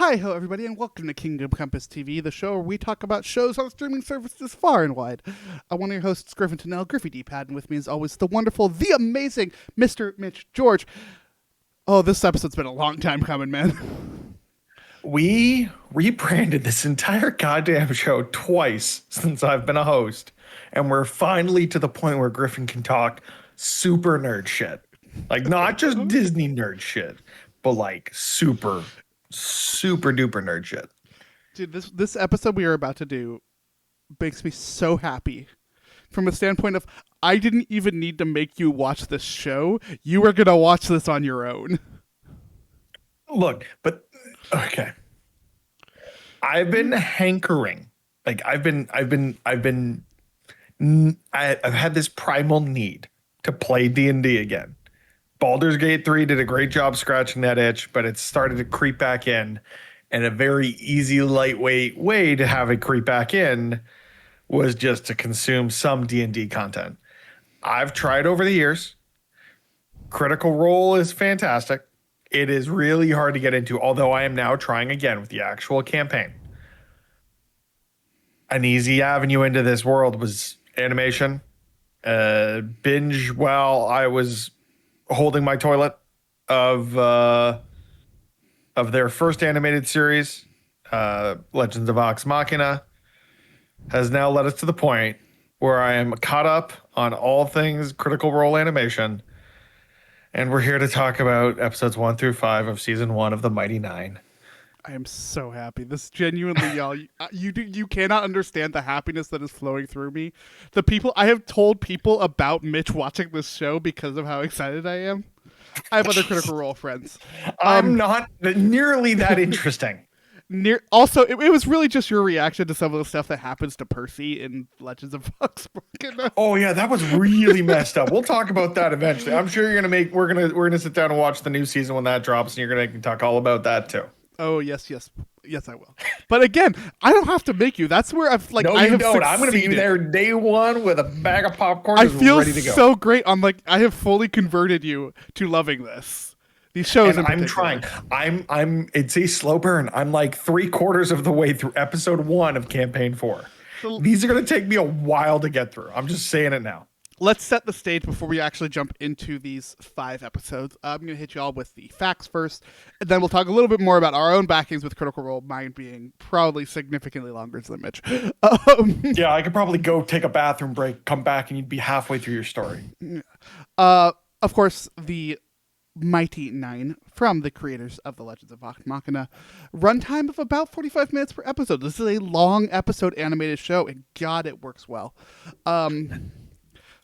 Hi, hello everybody, and welcome to Kingdom Compass TV, the show where we talk about shows on streaming services far and wide. I'm one of your hosts, Griffin, Griffy D-Pad, and with me as always, the wonderful, the amazing Mr. Mitch George. Oh, this episode's been a long time coming, man. We rebranded this entire goddamn show twice since I've been a host, and we're finally to the point where Griffin can talk super nerd shit. Like, not just Disney nerd shit, but like super duper nerd shit. Dude, this episode we are about to do makes me so happy. From a standpoint of, I didn't even need to make you watch this show. You are going to watch this on your own. Look, but okay. I've been hankering. Like I've had this primal need to play D&D again. Baldur's Gate 3 did a great job scratching that itch, but it started to creep back in. And a very easy, lightweight way to have it creep back in was just to consume some D&D content. I've tried over the years. Critical Role is fantastic. It is really hard to get into, although I am now trying again with the actual campaign. An easy avenue into this world was animation. Binge while I was holding my toilet of their first animated series, Legends of Vox Machina, has now led us to the point where I am caught up on all things Critical Role animation. And we're here to talk about episodes 1 through 5 of season 1 of The Mighty Nein. I am so happy. This genuinely, y'all, you cannot understand the happiness that is flowing through me. I have told people about Mitch watching this show because of how excited I am. I have other Critical Role friends. I'm not nearly that interesting. Also, it was really just your reaction to some of the stuff that happens to Percy in Legends of Vox Machina. Oh yeah, that was really messed up. We'll talk about that eventually. I'm sure we're gonna sit down and watch the new season when that drops, and you're gonna talk all about that too. Oh yes, I will. But again, I don't have to make you. That's where I've like. No, I have don't. Succeeded. I'm gonna be there day one with a bag of popcorn. I feel ready to go. So great. I'm like, I have fully converted you to loving this. These shows, and I'm trying. It's a slow burn. I'm like 3/4 of the way through episode 1 of campaign 4. These are going to take me a while to get through. I'm just saying it now. Let's set the stage before we actually jump into these 5 episodes. I'm going to hit you all with the facts first, and then we'll talk a little bit more about our own backings with Critical Role, mine being probably significantly longer than Mitch. Yeah, I could probably go take a bathroom break, come back, and you'd be halfway through your story. Of course, the Mighty Nein, from the creators of the Legends of Vox Machina. Runtime of about 45 minutes per episode. This is a long episode animated show, and God, it works well.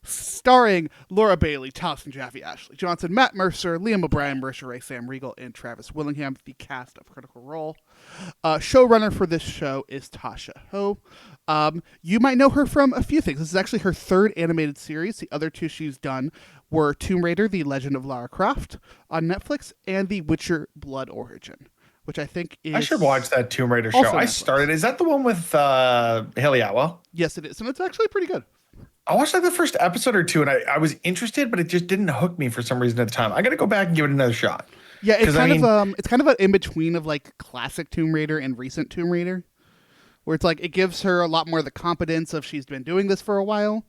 Starring Laura Bailey, Taliesin Jaffe, Ashley Johnson, Matt Mercer, Liam O'Brien, Marisha Ray, Sam Riegel, and Travis Willingham, the cast of Critical Role. Showrunner for this show is Tasha Ho. You might know her from a few things. This is actually her 3rd animated series. The other 2 she's done were Tomb Raider, The Legend of Lara Croft on Netflix, and The Witcher Blood Origin, which I think is... I should watch that Tomb Raider show. I started... Is that the one with Haley Atwell? Yes, it is, and it's actually pretty good. I watched like the first episode or 2, and I was interested, but it just didn't hook me for some reason at the time. I got to go back and give it another shot. Yeah, it's kind of an in-between of like classic Tomb Raider and recent Tomb Raider, where it's like it gives her a lot more of the competence of she's been doing this for a while,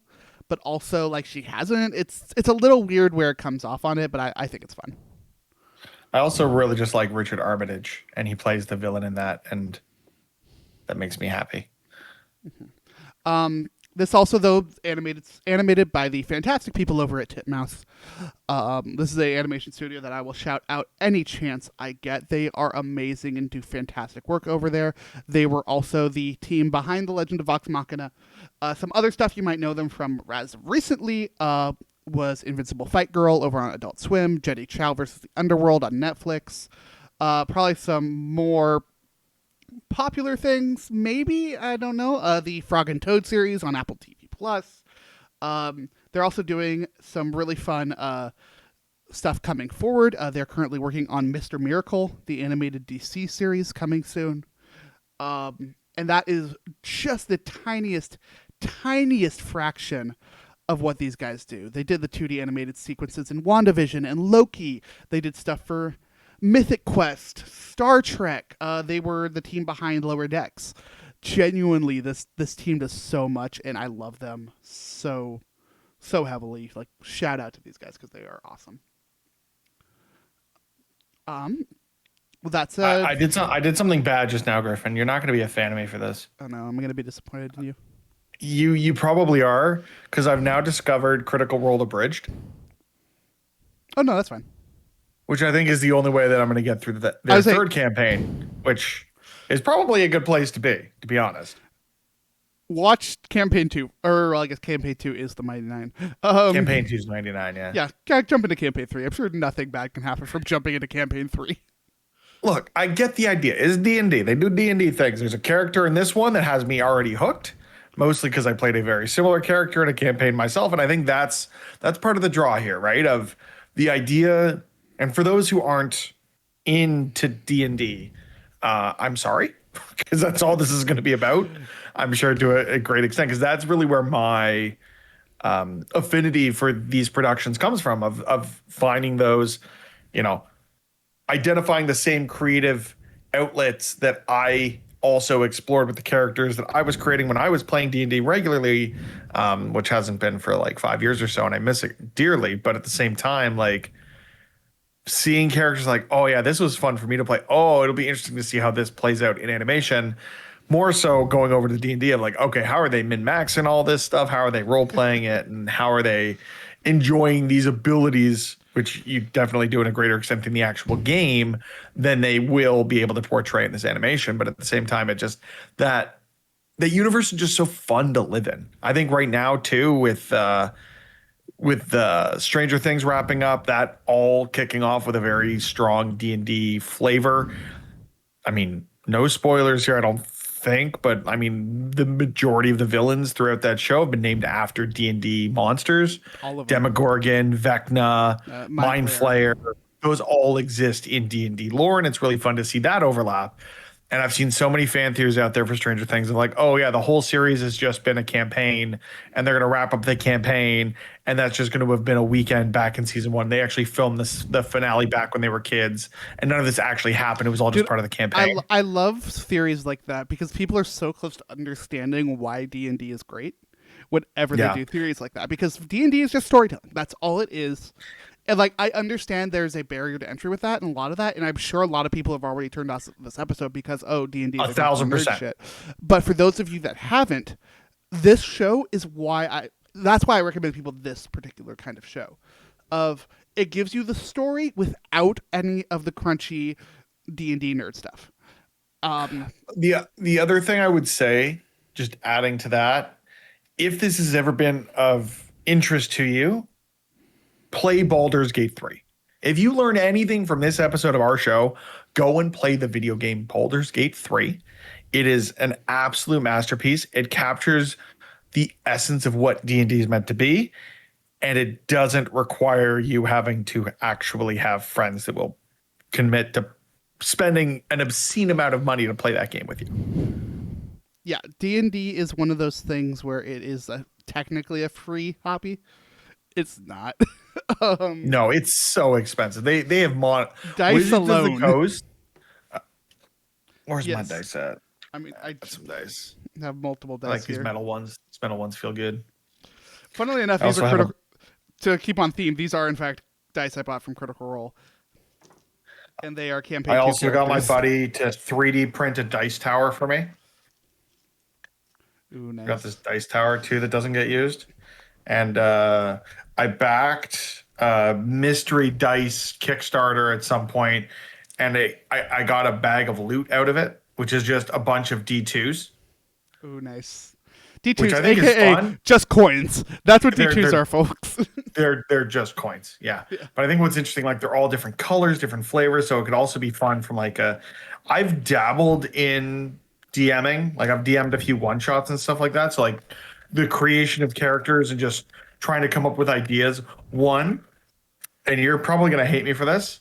but also like she hasn't. It's a little weird where it comes off on it, but I think it's fun. I also really just like Richard Armitage, and he plays the villain in that, and that makes me happy. Mm-hmm. This also, though, animated by the fantastic people over at Titmouse. This is an animation studio that I will shout out any chance I get. They are amazing and do fantastic work over there. They were also the team behind The Legend of Vox Machina. Some other stuff you might know them from as recently was Invincible Fight Girl over on Adult Swim, Jenny Chow versus the Underworld on Netflix. Probably some more popular things, maybe, I don't know, the Frog and Toad series on Apple TV Plus. They're also doing some really fun stuff coming forward. They're currently working on Mr. Miracle, the animated DC series coming soon. And that is just the tiniest fraction of what these guys do. They did the 2D animated sequences in WandaVision and Loki. They did stuff for Mythic Quest, Star Trek. They were the team behind Lower Decks. Genuinely, this team does so much, and I love them so heavily. Like, shout out to these guys because they are awesome. Um, well, that's I did something bad just now, Griffin. You're not going to be a fan of me for this. oh no, I'm gonna be disappointed in you. You probably are, because I've now discovered Critical Role Abridged, Oh no, that's fine. which I think is the only way that I'm going to get through I their was saying, third campaign, which is probably a good place to be honest. watch campaign 2, or well, I guess campaign 2 is the Mighty Nine. Campaign 2's 99, yeah. Yeah, jump into campaign 3. I'm sure nothing bad can happen from jumping into campaign 3. Look, I get the idea. It's D&D. They do D&D things. There's a character in this one that has me already hooked, mostly because I played a very similar character in a campaign myself, and I think that's part of the draw here, right? Of the idea, and for those who aren't into D&D, I'm sorry, because that's all this is going to be about. I'm sure to a great extent, because that's really where my affinity for these productions comes from, of finding those, you know, identifying the same creative outlets that I also explored with the characters that I was creating when I was playing D&D regularly, which hasn't been for like 5 years or so, and I miss it dearly. But at the same time, like seeing characters like, oh yeah, this was fun for me to play. Oh, it'll be interesting to see how this plays out in animation. More so going over to D&D of like, okay, how are they min-maxing all this stuff? How are they role-playing it? And how are they enjoying these abilities, which you definitely do in a greater extent in the actual game, than they will be able to portray in this animation. But at the same time, it just that the universe is just so fun to live in. I think right now too, with Stranger Things wrapping up, that all kicking off with a very strong D&D flavor. I mean, no spoilers here, I don't think, but I mean, the majority of the villains throughout that show have been named after D&D monsters. All of them. Demogorgon, Vecna, Mind Mind Flayer. Flayer. Those all exist in D&D lore, and it's really fun to see that overlap. And I've seen so many fan theories out there for Stranger Things of like, oh yeah, the whole series has just been a campaign, and they're going to wrap up the campaign, and that's just going to have been a weekend back in season 1. They actually filmed the finale back when they were kids, and none of this actually happened. It was all just part of the campaign. I love theories like that because people are so close to understanding why D&D is great whenever they do theories like that, because D&D is just storytelling. That's all it is. And like, I understand there's a barrier to entry with that and a lot of that, and I'm sure a lot of people have already turned off this episode because D&D is 1,000%. shit. But for those of you that haven't, this show is that's why I recommend people this particular kind of show. Of it gives you the story without any of the crunchy D&D nerd stuff. The other thing I would say, just adding to that, if this has ever been of interest to you, play Baldur's Gate 3. If you learn anything from this episode of our show, go and play the video game Baldur's Gate 3. It is an absolute masterpiece. It captures the essence of what D&D is meant to be, and it doesn't require you having to actually have friends that will commit to spending an obscene amount of money to play that game with you. Yeah, D&D is one of those things where it is technically a free hobby. It's not. No, it's so expensive. They have dice Wizards alone. of the Coast. Where's Yes. my dice at? I mean, I Got some dice. have multiple dice I like here. these metal ones. These metal ones feel good. Funnily enough, I these also are have critical. To keep on theme, these are in fact dice I bought from Critical Role, and they are campaign. I 2 also got my characters. buddy to 3D print a dice tower for me. Ooh, nice. Got this dice tower too that doesn't get used, and I backed mystery dice Kickstarter at some point, and I got a bag of loot out of it, which is just a bunch of D2s. Ooh, nice. D2s, Which I think is aka fun. just coins. That's what They're- D2s they're- are, folks. They're just coins, yeah. But I think what's interesting, like they're all different colors, different flavors, so it could also be fun from like I've dabbled in DMing, like I've DM'd a few one shots and stuff like that. So like the creation of characters and just trying to come up with ideas. One, and you're probably gonna hate me for this,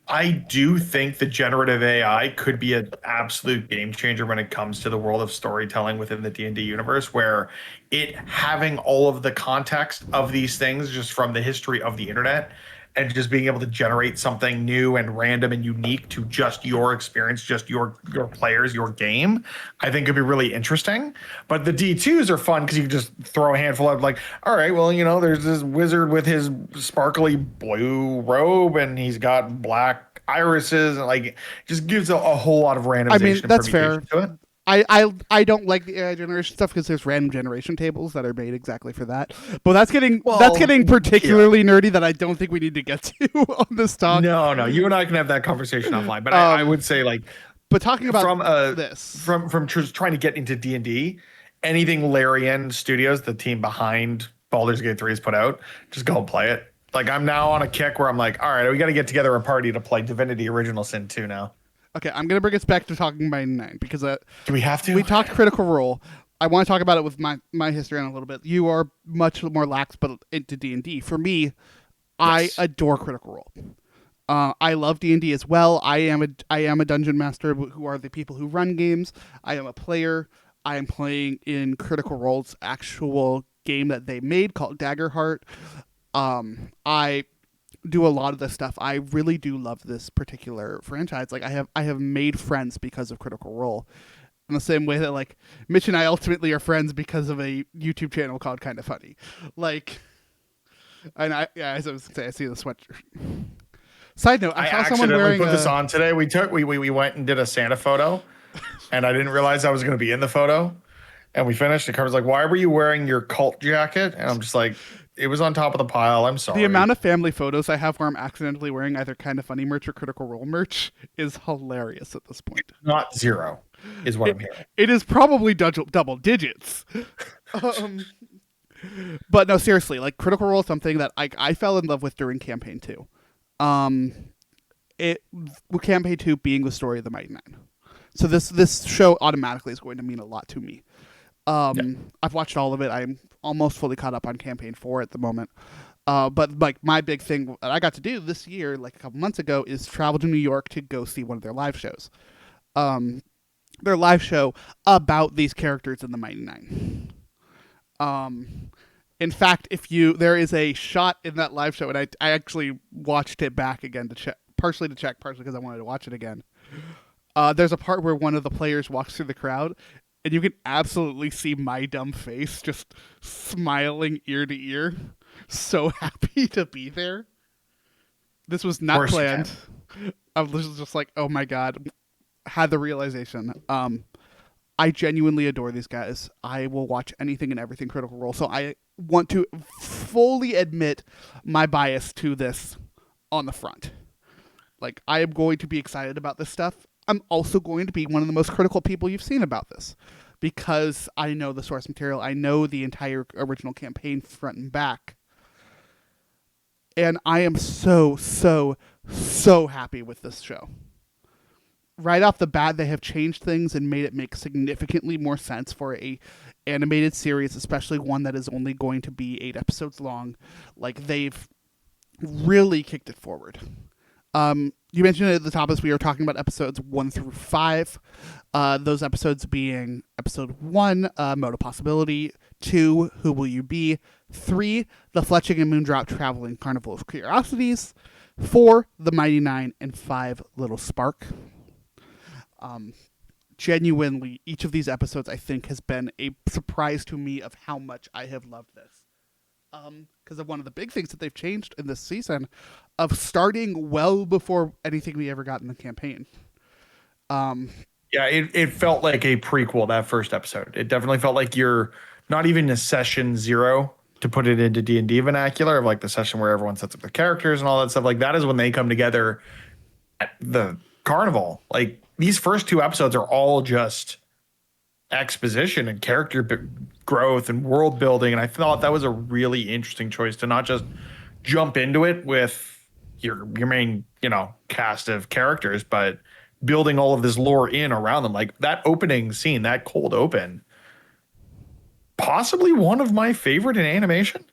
I do think the generative AI could be an absolute game changer when it comes to the world of storytelling within the D&D universe, where it having all of the context of these things just from the history of the internet and just being able to generate something new and random and unique to just your experience, just your players, your game, I think could be really interesting. But the D2s are fun because you can just throw a handful of like, all right, well, there's this wizard with his sparkly blue robe and he's got black irises and like just gives a whole lot of I mean, randomization and that's fair. permutation to it. I don't like the AI generation stuff because there's random generation tables that are made exactly for that. But that's getting Yeah. particularly nerdy that I don't think we need to get to on this talk. No, no, you and I can have that conversation offline. But I Um, would say like but talking about from this, just trying to get into D&D, anything Larian Studios, the team behind Baldur's Gate 3 has put out, just go and play it. Like I'm now on a kick where I'm like, all right, we got to get together a party to play Divinity Original Sin 2 now. okay, I'm gonna bring us back to talking about Nine because Do we have to? we talked Critical Role. I want to talk about it with my history on a little bit. You are much more lax, but into D&D. For me, I Yes. adore Critical Role. I love D&D as well. I am a dungeon master who are the people who run games. I am a player. I am playing in Critical Role's actual game that they made called Daggerheart. I do a lot of this stuff. I really do love this particular franchise. Like I have made friends because of Critical Role. In the same way that like Mitch and I ultimately are friends because of a YouTube channel called Kind of Funny. Like, and as I was saying, I see the sweatshirt. Side note, I I saw someone accidentally wearing put this a. on today. We went and did a Santa photo, and I didn't realize I was going to be in the photo. And we finished. The cover's like, "Why were you wearing your cult jacket?" And I'm just like, "It was on top of the pile. I'm The sorry." amount of family photos I have where I'm accidentally wearing either Kind of Funny merch or Critical Role merch is hilarious at this point. Not zero, is what It, I'm hearing. it is probably double digits. Um, but no, seriously, like Critical Role is something that I fell in love with during campaign 2. Um, it with campaign 2 being the story of the Mighty Nine. So this show automatically is going to mean a lot to me. Yeah. I've watched all of it. I'm almost fully caught up on campaign 4 at the moment. But like my big thing that I got to do this year, like a couple months ago, is travel to New York to go see one of their live shows. Um, their live show about these characters in the Mighty Nine. Um, in fact, there is a shot in that live show, and I actually watched it back again to check, partially because I wanted to watch it again. There's a part where one of the players walks through the crowd, and you can absolutely see my dumb face just smiling ear to ear, so happy to be there. This was Of not course you can. planned. I was just like, oh my god, had the realization. I genuinely adore these guys. I will watch anything and everything Critical Role. So I want to fully admit my bias to this on the front. Like, I am going to be excited about this stuff. I'm also going to be one of the most critical people you've seen about this because I know the source material. I know the entire original campaign front and back. And I am so, so, so happy with this show. Right off the bat, they have changed things and made it make significantly more sense for a animated series, especially one that is only going to be 8 episodes long. Like, they've really kicked it forward. You mentioned at the top as we were talking about episodes 1 through 5. Those episodes being episode 1, Mode of Possibility, 2, Who Will You Be, 3, The Fletching and Moondrop Traveling Carnival of Curiosities, 4, The Mighty Nine, and 5, Little Spark. Genuinely, each of these episodes I think has been a surprise to me of how much I have loved this. Because of one of the big things that they've changed in this season of starting well before anything we ever got in the campaign. Yeah, it felt like a prequel, that first episode. It definitely felt like you're not even a session 0 to put it into D&D vernacular of like the session where everyone sets up the characters and all that stuff. Like that is when they come together at the carnival. Like these first 2 episodes are all just exposition and character growth and world building. And I thought that was a really interesting choice to not just jump into it with your main, cast of characters, but building all of this lore in around them. Like that opening scene, that cold open, possibly one of my favorite in animation.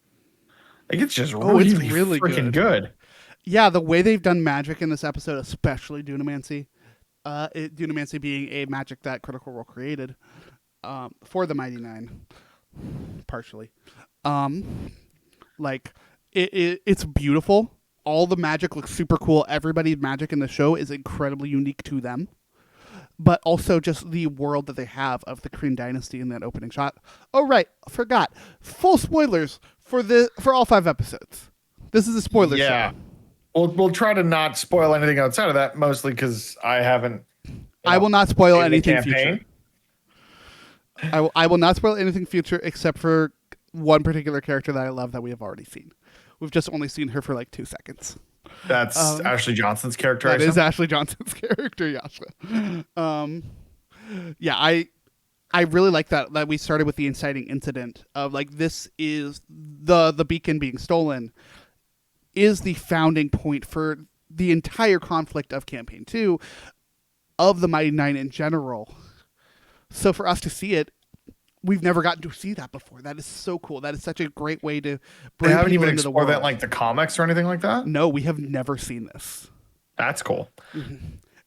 Like it's just It's really really freaking good. good. Yeah, the way they've done magic in this episode, especially Dunamancy. Dunamancy being a magic that Critical Role created for the Mighty Nine, partially. Like it's beautiful. all the magic looks super cool. Everybody's magic in the show is incredibly unique to them. But also just the world that they have of the Kryn dynasty in that opening shot. Oh right, forgot. Full spoilers for all 5 episodes. This is a spoiler Yeah. show. We'll try to not spoil anything outside of that, mostly because I haven't. I will not spoil seen the anything campaign. future. I will not spoil anything future except for one particular character that I love that we have already seen. We've just only seen her for like 2 seconds. That's Ashley Johnson's character. That is Ashley Johnson's character, Yasha. Yeah, I really like that we started with the inciting incident of like this is the beacon being stolen is the founding point for the entire conflict of campaign 2 of the Mighty Nine in general. So for us to see it, we've never gotten to see that before. That is so cool. That is such a great way to bring They haven't people even into the explored world. that in, like, the comics or anything like that. No, we have never seen this. That's cool.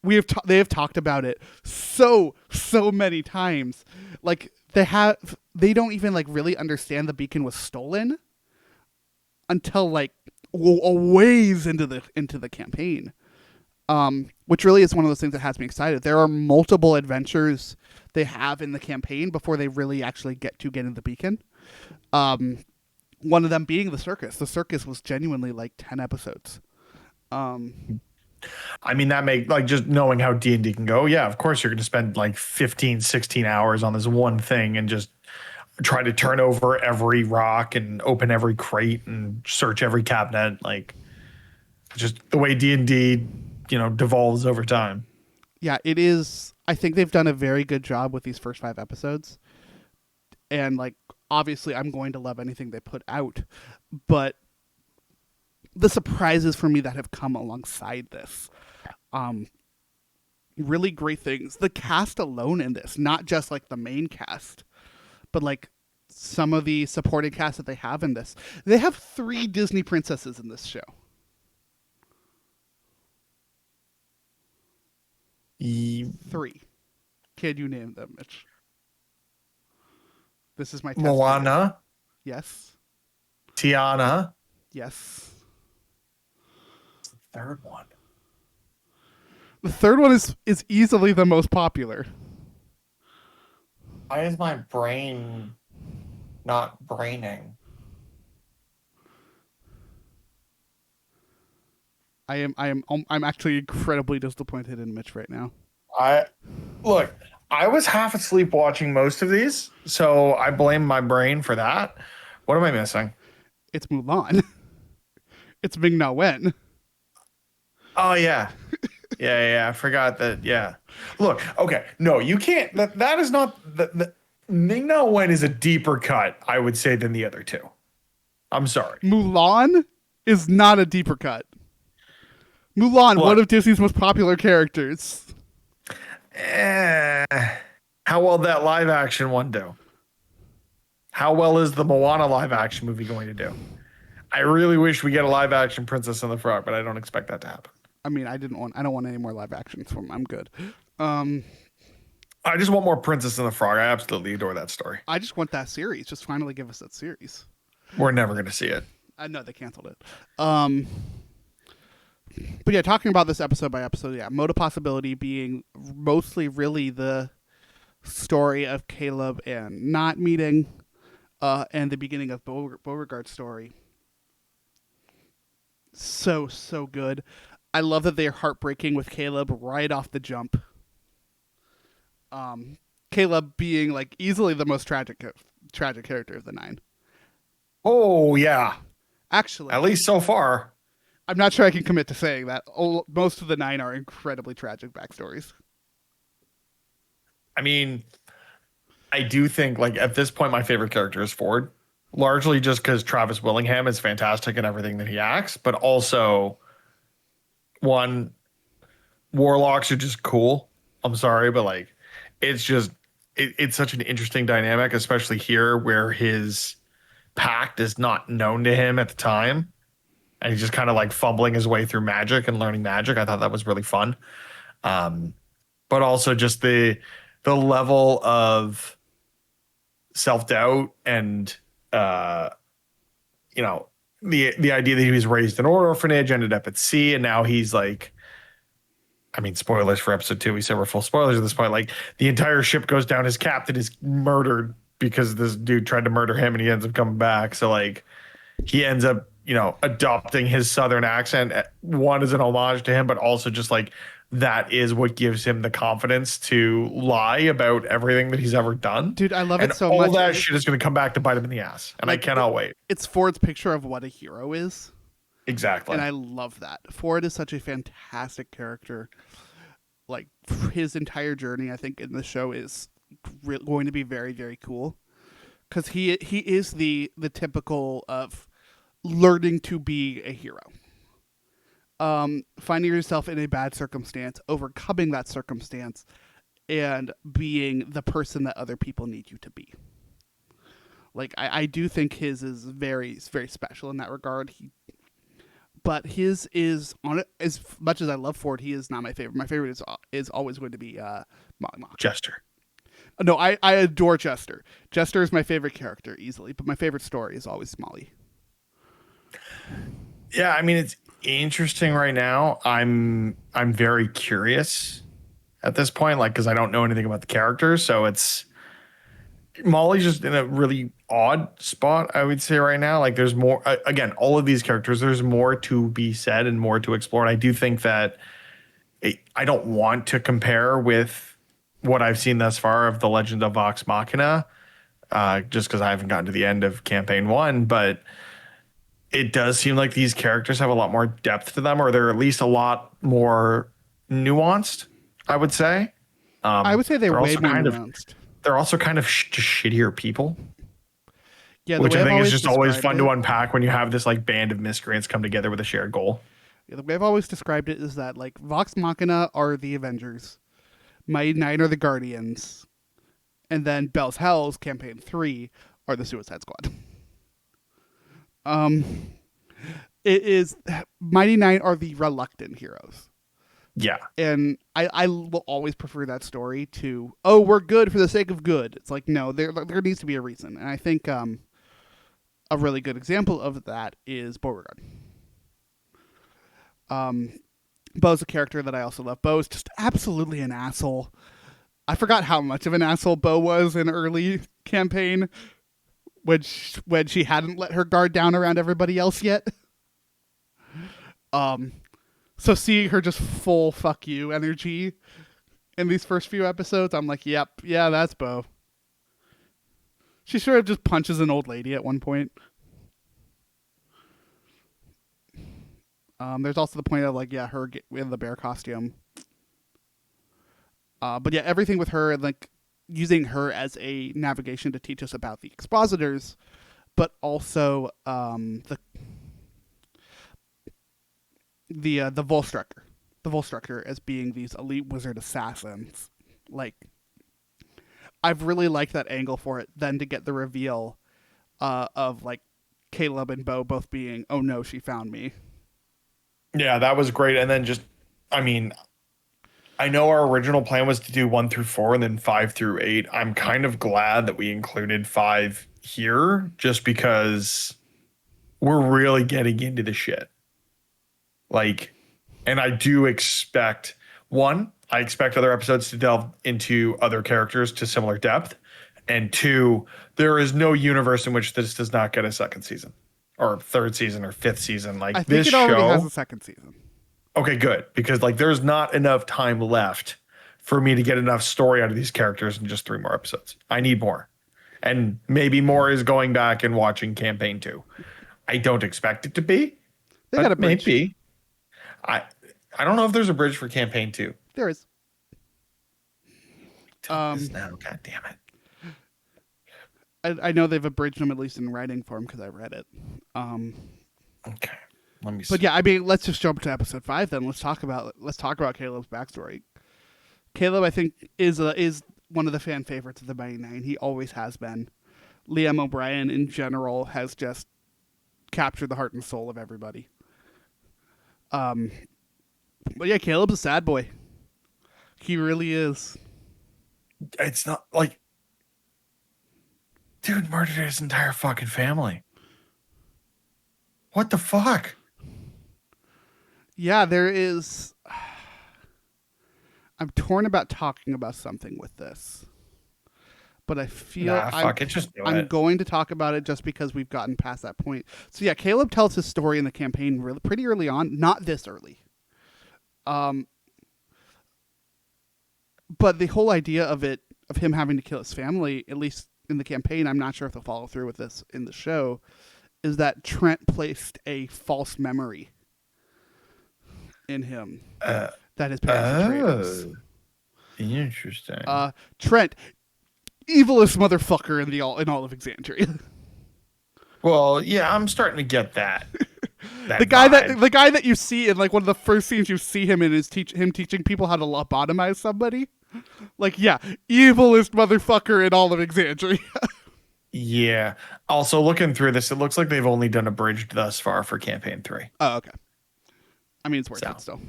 They have talked about it so many times. Like they don't even like really understand the beacon was stolen until like a ways into the campaign. Which really is one of those things that has me excited. There are multiple adventures they have in the campaign before they really actually get into the beacon. One of them being the circus. The circus was genuinely like 10 episodes. I mean, that make like just knowing how D&D can go. Yeah, of course you're going to spend like 15, 16 hours on this one thing and just try to turn over every rock and open every crate and search every cabinet. Like just the way D&D, devolves over time. Yeah, it is. I think they've done a very good job with these first 5 episodes. And like obviously I'm going to love anything they put out, but the surprises for me that have come alongside this, really great things. The cast alone in this, not just like the main cast, but like some of the supporting cast that they have in this. They have 3 Disney princesses in this show. Ye- 3. Can you name them, Mitch? This is my test. Moana, Yes. Tiana. Yes. Third one. The third one is easily the most popular. Why is my brain not braining? I'm actually incredibly disappointed in Mitch right now. I was half asleep watching most of these, so I blame my brain for that. What am I missing? It's Mulan. It's Ming Na Wen. Oh yeah. Yeah, I forgot that. Yeah. Look, okay. No, you can't. That is not the Ming Na Wen is a deeper cut, I would say, than the other two. I'm sorry. Mulan is not a deeper cut. Mulan, Look. one of Disney's most popular characters. How well that live action one do? How well is the Moana live action movie going to do? I really wish we get a live action Princess and the Frog, but I don't expect that to happen. I mean, I don't want any more live actions from. I'm good. I just want more Princess and the Frog. I absolutely adore that story. I just want that series. Just finally give us that series. We're never going to see it. I know they canceled it. But yeah, talking about this episode by episode, yeah, Mode of Possibility being mostly really the story of Caleb and not meeting, and the beginning of Beauregard's story. So good. I love that they're heartbreaking with Caleb right off the jump. Caleb being like easily the most tragic character of the 9. Oh, yeah. Actually, At least so far. I'm not sure I can commit to saying that. Most of the 9 are incredibly tragic backstories. I mean, I do think, like, at this point, my favorite character is Ford. Largely just because Travis Willingham is fantastic in everything that he acts, but also, one, warlocks are just cool. I'm sorry, but, like, it's just, it's such an interesting dynamic, especially here where his pact is not known to him at the time. And he's just kind of like fumbling his way through magic and learning magic. I thought that was really fun. But also just the level of self-doubt and the idea that he was raised in an orphanage, ended up at sea, and now he's like, I mean, spoilers for episode 2. We said we're full spoilers at this point. Like the entire ship goes down. His captain is murdered because this dude tried to murder him, and he ends up coming back. So like he ends up, adopting his southern accent. One is an homage to him, but also just like that is what gives him the confidence to lie about everything that he's ever done. Dude, I love And it so all much. that shit is going to come back to bite him in the ass. And I cannot wait. It's Ford's picture of what a hero is. Exactly. And I love that. Ford is such a fantastic character. Like his entire journey, I think, in the show is going to be very, very cool. Because he is the typical of learning to be a hero. Finding yourself in a bad circumstance, overcoming that circumstance, and being the person that other people need you to be. Like I do think his is very, very special in that regard. But his is on it as much as I love Ford. He is not my favorite. My favorite is always going to be Molly Mock. Jester. No, I adore Jester. Jester is my favorite character easily, but my favorite story is always Molly. Yeah, I mean it's interesting right now. I'm very curious at this point, like because I don't know anything about the characters, so it's Molly's just in a really odd spot, I would say right now. Like there's more, again, all of these characters, there's more to be said and more to explore. And I do think that I don't want to compare with what I've seen thus far of The Legend of Vox Machina, just because I haven't gotten to the end of campaign 1, but it does seem like these characters have a lot more depth to them, or they're at least a lot more nuanced, I would say. I would say they're way more nuanced. They're also kind of just shittier people. Yeah, which I think is just always fun to unpack when you have this like band of miscreants come together with a shared goal. Yeah, the way I've always described it is that like Vox Machina are the Avengers, Mighty Nine are the Guardians, and then Bell's Hell's campaign 3 are the Suicide Squad. It is Mighty Nine are the reluctant heroes. Yeah. And I will always prefer that story to, oh, we're good for the sake of good. It's like, no, there needs to be a reason. And I think a really good example of that is Beauregard. Bo's a character that I also love. Bo is just absolutely an asshole. I forgot how much of an asshole Bo was in early campaign when she hadn't let her guard down around everybody else yet. So seeing her just full fuck you energy in these first few episodes, I'm like, yep, yeah, that's Bo. She sort of just punches an old lady at one point. There's also the point of like, yeah, her in the bear costume. But yeah, everything with her and like using her as a navigation to teach us about the expositors, but also the Volstrucker. The Volstrucker as being these elite wizard assassins. Like, I've really liked that angle for it. Then to get the reveal of like Caleb and Bo both being, oh no, she found me. Yeah, that was great. And then just, I mean, I know our original plan was to do 1 through 4 and then 5 through 8. I'm kind of glad that we included 5 here just because we're really getting into the shit. Like, and I do expect, I expect other episodes to delve into other characters to similar depth. And 2, there is no universe in which this does not get a second season or third season or fifth season. Like I think this it already show has a second season. Okay, good. Because like there's not enough time left for me to get enough story out of these characters in just 3 more episodes. I need more. And maybe more is going back and watching campaign 2. I don't expect it to be. They got a bridge. Maybe. I don't know if there's a bridge for campaign 2. There is. Tell us now, God damn it. I know they've abridged them at least in writing form because I read it. Okay. Let me see. But yeah, I mean, let's just jump to episode 5 then. Let's talk about Caleb's backstory. Caleb, I think, is one of the fan favorites of the Mighty Nine. He always has been. Liam O'Brien, in general, has just captured the heart and soul of everybody. But yeah, Caleb's a sad boy. He really is. It's not like, dude murdered his entire fucking family. What the fuck? Yeah, there is. I'm torn about talking about something with this, but I feel Nah, fuck it. Just do I'm it. going to talk about it just because we've gotten past that point. So yeah, Caleb tells his story in the campaign really pretty early on, not this early. Um, but the whole idea of him having to kill his family, at least in the campaign, I'm not sure if they'll follow through with this in the show, is that Trent placed a false memory in him Uh, that his parents were traitors. oh, interesting. Trent, evilest motherfucker in all of Exandria. Well, yeah, I'm starting to get that the that guy vibe. that you see in like one of the first scenes you see him in is him teaching people how to lobotomize somebody. Like, yeah, evilest motherfucker in all of Exandria. Yeah. Also, looking through this, it looks like they've only done abridged thus far for campaign 3. Oh, okay. I mean, it's worth So it still.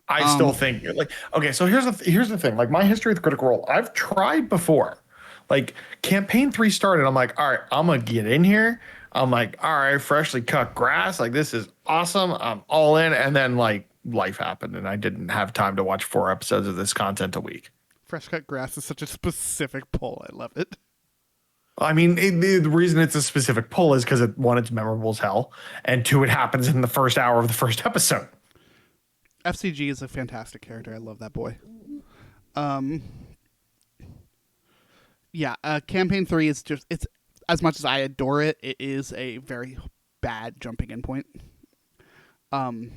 I still Um, think like okay. So here's the thing. Like my history with Critical Role, I've tried before. Like campaign 3 started, I'm like, all right, I'm gonna get in here. I'm like, all right, freshly cut grass. Like this is awesome. I'm all in. And then like life happened, and I didn't have time to watch 4 episodes of this content a week. fresh cut grass is such a specific pull. I love it. I mean, the reason it's a specific pull is because one, it's memorable as hell, and two, it happens in the first hour of the first episode. FCG is a fantastic character. I love that boy. Um, yeah, campaign 3 is just it's as much as I adore it, it is a very bad jumping in point.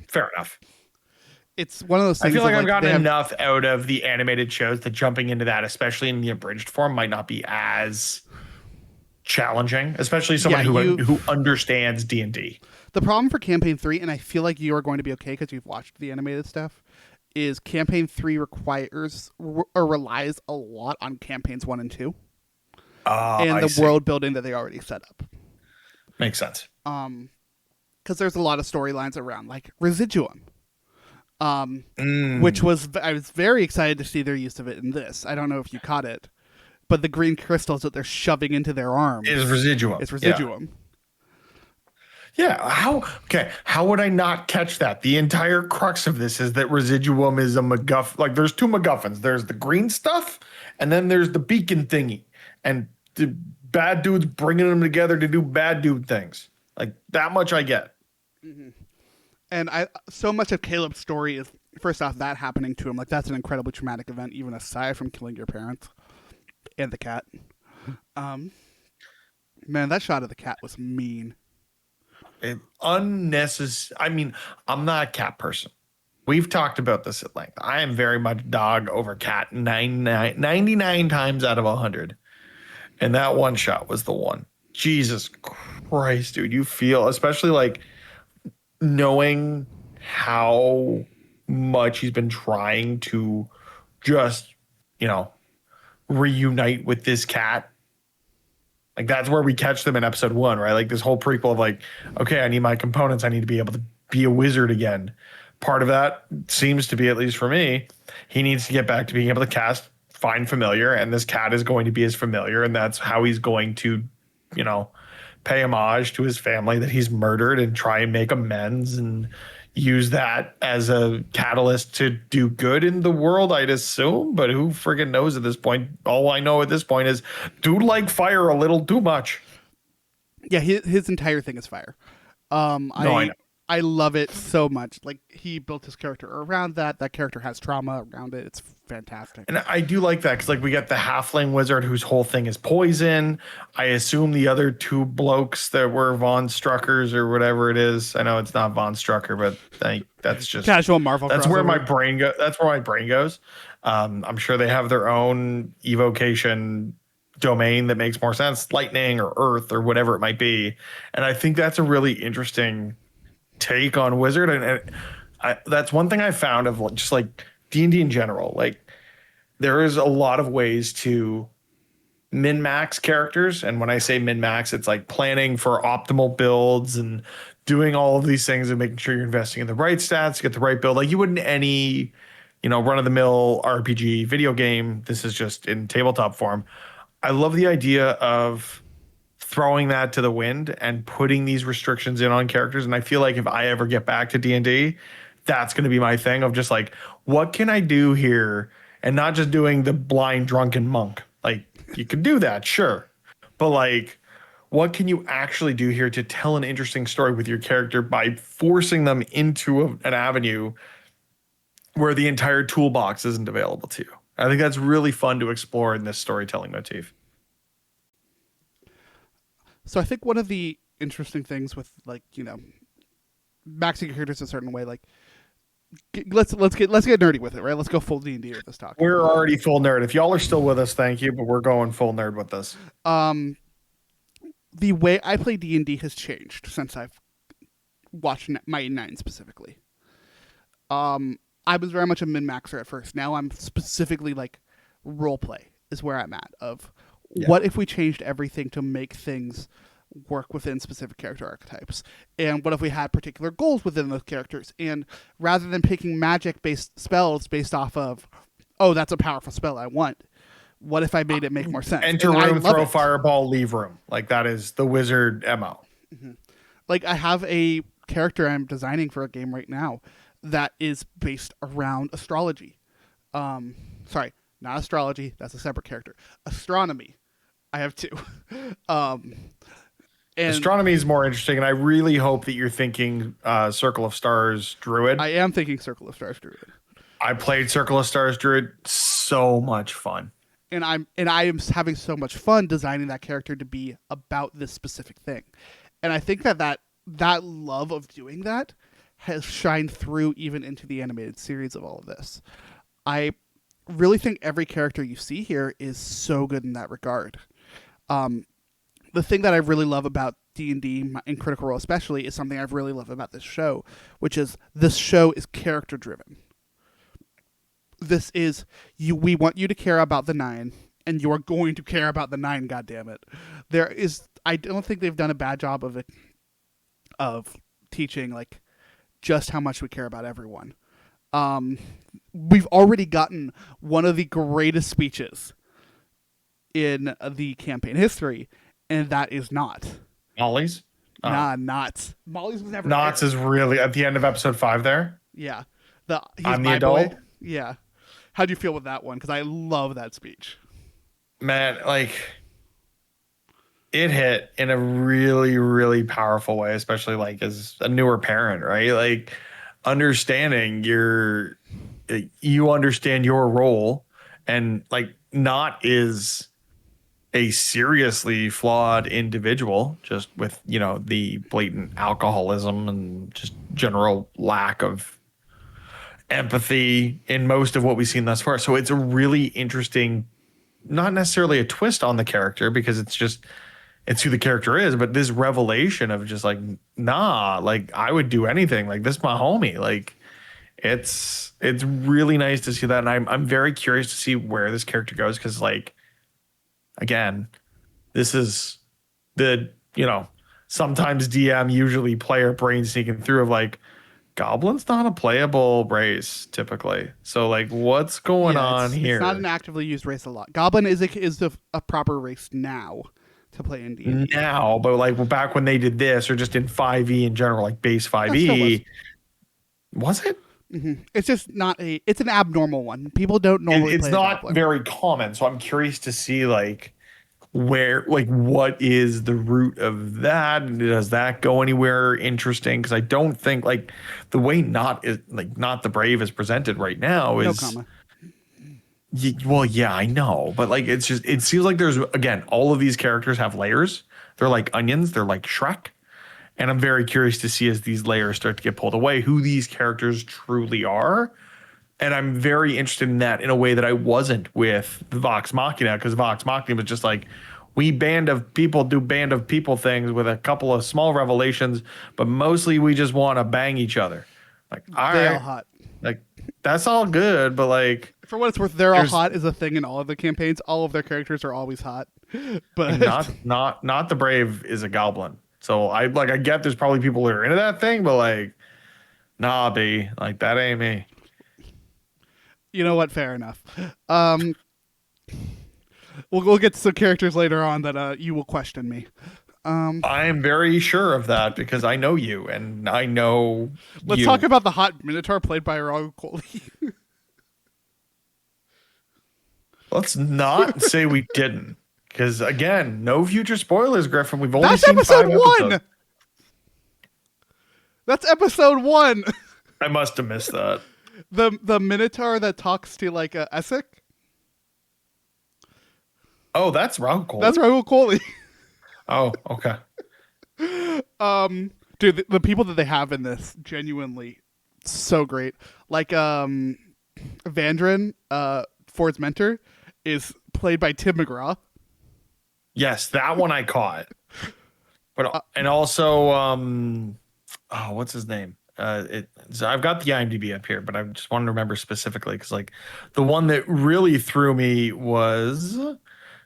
Fair enough. It's one of those I things feel like of, I've like, they gotten have enough out of the animated shows that jumping into that, especially in the abridged form, might not be as challenging, especially someone yeah, you who understands D&D. the problem for campaign 3, and I feel like you are going to be okay because you've watched the animated stuff, is campaign 3 requires or relies a lot on campaigns 1 and 2 and I the see. world building that they already set up. Makes sense. Because there's a lot of storylines around like residuum, which Mm, was I was very excited to see their use of it in this. I don't know if you caught it, but the green crystals that they're shoving into their is arms residuum. is Yeah. residuum. Yeah. How would I not catch that? The entire crux of this is that residuum is a MacGuff. Like there's two MacGuffins. There's the green stuff, and then there's the beacon thingy. And the bad dudes bringing them together to do bad dude things. Like that much I get. And I so much of Caleb's story is first off that happening to him. Like that's an incredibly traumatic event, even aside from killing your parents and the cat. Um, man, that shot of the cat was mean. Unnecessary. I mean, I'm not a cat person. We've talked about this at length. I am very much dog over cat 99 times out of 100. And that one shot was the one. Jesus Christ, dude. You feel, especially like knowing how much he's been trying to just, you know, reunite with this cat. Like that's where we catch them in episode 1, right? Like this whole prequel of like, okay, I need my components. I need to be able to be a wizard again. Part of that seems to be, at least for me, he needs to get back to being able to cast Find Familiar, and this cat is going to be his familiar, and that's how he's going to, you know, pay homage to his family that he's murdered and try and make amends and use that as a catalyst to do good in the world, I'd assume. But who friggin' knows at this point? All I know at this point is dude like fire a little too much. Yeah, his entire thing is fire. No, I know. I love it so much. Like he built his character around that. That character has trauma around it. It's fantastic. And I do like that because, like, we got the halfling wizard whose whole thing is poison. I assume the other two blokes that were Von Struckers or whatever it is. I know it's not Von Strucker, but that's just Casual Marvel. that's where my crossover. brain go. That's where my brain goes. I'm sure they have their own evocation domain that makes more sense, lightning or earth or whatever it might be. And I think that's a really interesting take on wizard, and that's one thing I found of just like D&D in general. Like there is a lot of ways to min max characters, and when I say min max, it's like planning for optimal builds and doing all of these things and making sure you're investing in the right stats to get the right build, like you would in any, you know, run of the mill RPG video game. This is just in tabletop form. I love the idea of throwing that to the wind and putting these restrictions in on characters. And I feel like if I ever get back to D&D, that's going to be my thing of just like, what can I do here? And not just doing the blind drunken monk. Like, you could do that, sure. But like, what can you actually do here to tell an interesting story with your character by forcing them into an avenue where the entire toolbox isn't available to you? I think that's really fun to explore in this storytelling motif. So I think one of the interesting things with like maxing your characters a certain way, like let's get nerdy with it, right? Let's go full D&D with this talk. We're already full nerd. If y'all are still with us, thank you, but we're going full nerd with this. The way I play D&D has changed since I've watched Might and Nine specifically. I was very much a min-maxer at first. Now I'm specifically like role play is where I'm at. Of what if we changed everything to make things work within specific character archetypes? And what if we had particular goals within those characters? And rather than picking magic-based spells based off of, oh, that's a powerful spell I want, what if I made it make more sense? Enter room, throw fireball, leave room. Like that is the wizard MO. Mm-hmm. Like I have a character I'm designing for a game right now that is based around astrology. Sorry, not astrology. That's a separate character. Astronomy. I have two. And astronomy is more interesting, and I really hope that you're thinking Circle of Stars Druid. I am thinking Circle of Stars Druid. I played Circle of Stars Druid. So much fun. And I am having so much fun designing that character to be about this specific thing. And I think that love of doing that has shined through even into the animated series of all of this. I really think every character you see here is so good in that regard. The thing that I really love about D&D and Critical Role especially is something I really love about this show, which is this show is character driven. This is we want you to care about the Nine, and you are going to care about the Nine, goddammit. I don't think they've done a bad job of teaching like just how much we care about everyone. We've already gotten one of the greatest speeches in the campaign history, and that is not Molly's. Knots. Molly's was never. Knots is really at the end of episode 5 there. Yeah, I'm the adult. Boy. Yeah, how do you feel with that one? Because I love that speech. Man, like it hit in a really, really powerful way, especially like as a newer parent, right? Like understanding you understand your role, and like not is a seriously flawed individual, just with the blatant alcoholism and just general lack of empathy in most of what we've seen thus far. So it's a really interesting, not necessarily a twist on the character, because it's who the character is, but this revelation of just like, nah, like I would do anything, like this is my homie. Like it's really nice to see that, and I'm very curious to see where this character goes, because like again, this is the sometimes DM, usually player brain sneaking through of like, Goblin's not a playable race typically. So like, what's going on here? It's not an actively used race a lot. Goblin is a proper race now to play in D&D. Now, but like back when they did this, or just in 5e in general, like base 5e, was it? Mm-hmm. It's just not it's an abnormal one. People don't normally it's play not very common. So I'm curious to see like what is the root of that? Does that go anywhere interesting? Because I don't think like the way not the Brave is presented right now is no comma. Well, yeah, I know, but like it seems like there's, again, all of these characters have layers. They're like onions. They're like Shrek. And I'm very curious to see, as these layers start to get pulled away, who these characters truly are. And I'm very interested in that in a way that I wasn't with Vox Machina, because Vox Machina was just like, we band of people do band of people things with a couple of small revelations, but mostly we just want to bang each other. Like, they're all hot. Like, that's all good, but like, for what it's worth, they're all hot is a thing in all of the campaigns. All of their characters are always hot, but not the Brave is a goblin. So I get there's probably people who are into that thing, but like, nah, B, like that ain't me. You know what? Fair enough. We'll get to some characters later on that you will question me. I am very sure of that because I know you and I know Let's talk you. about the hot Minotaur played by Raul Coley. Let's not say we didn't. Because again, no future spoilers, Griffin. We've only That's seen episode 5 episodes. one. That's episode one. I must have missed that. The Minotaur that talks to like a Essek. Oh, that's Raul Cole. That's Raul Coley. Oh, okay. Dude, the people that they have in this genuinely so great. Like Vandrin, Ford's mentor, is played by Tim McGraw. Yes, that one I caught. But and also oh, what's his name? So I've got the IMDb up here, but I just want to remember specifically because like the one that really threw me was,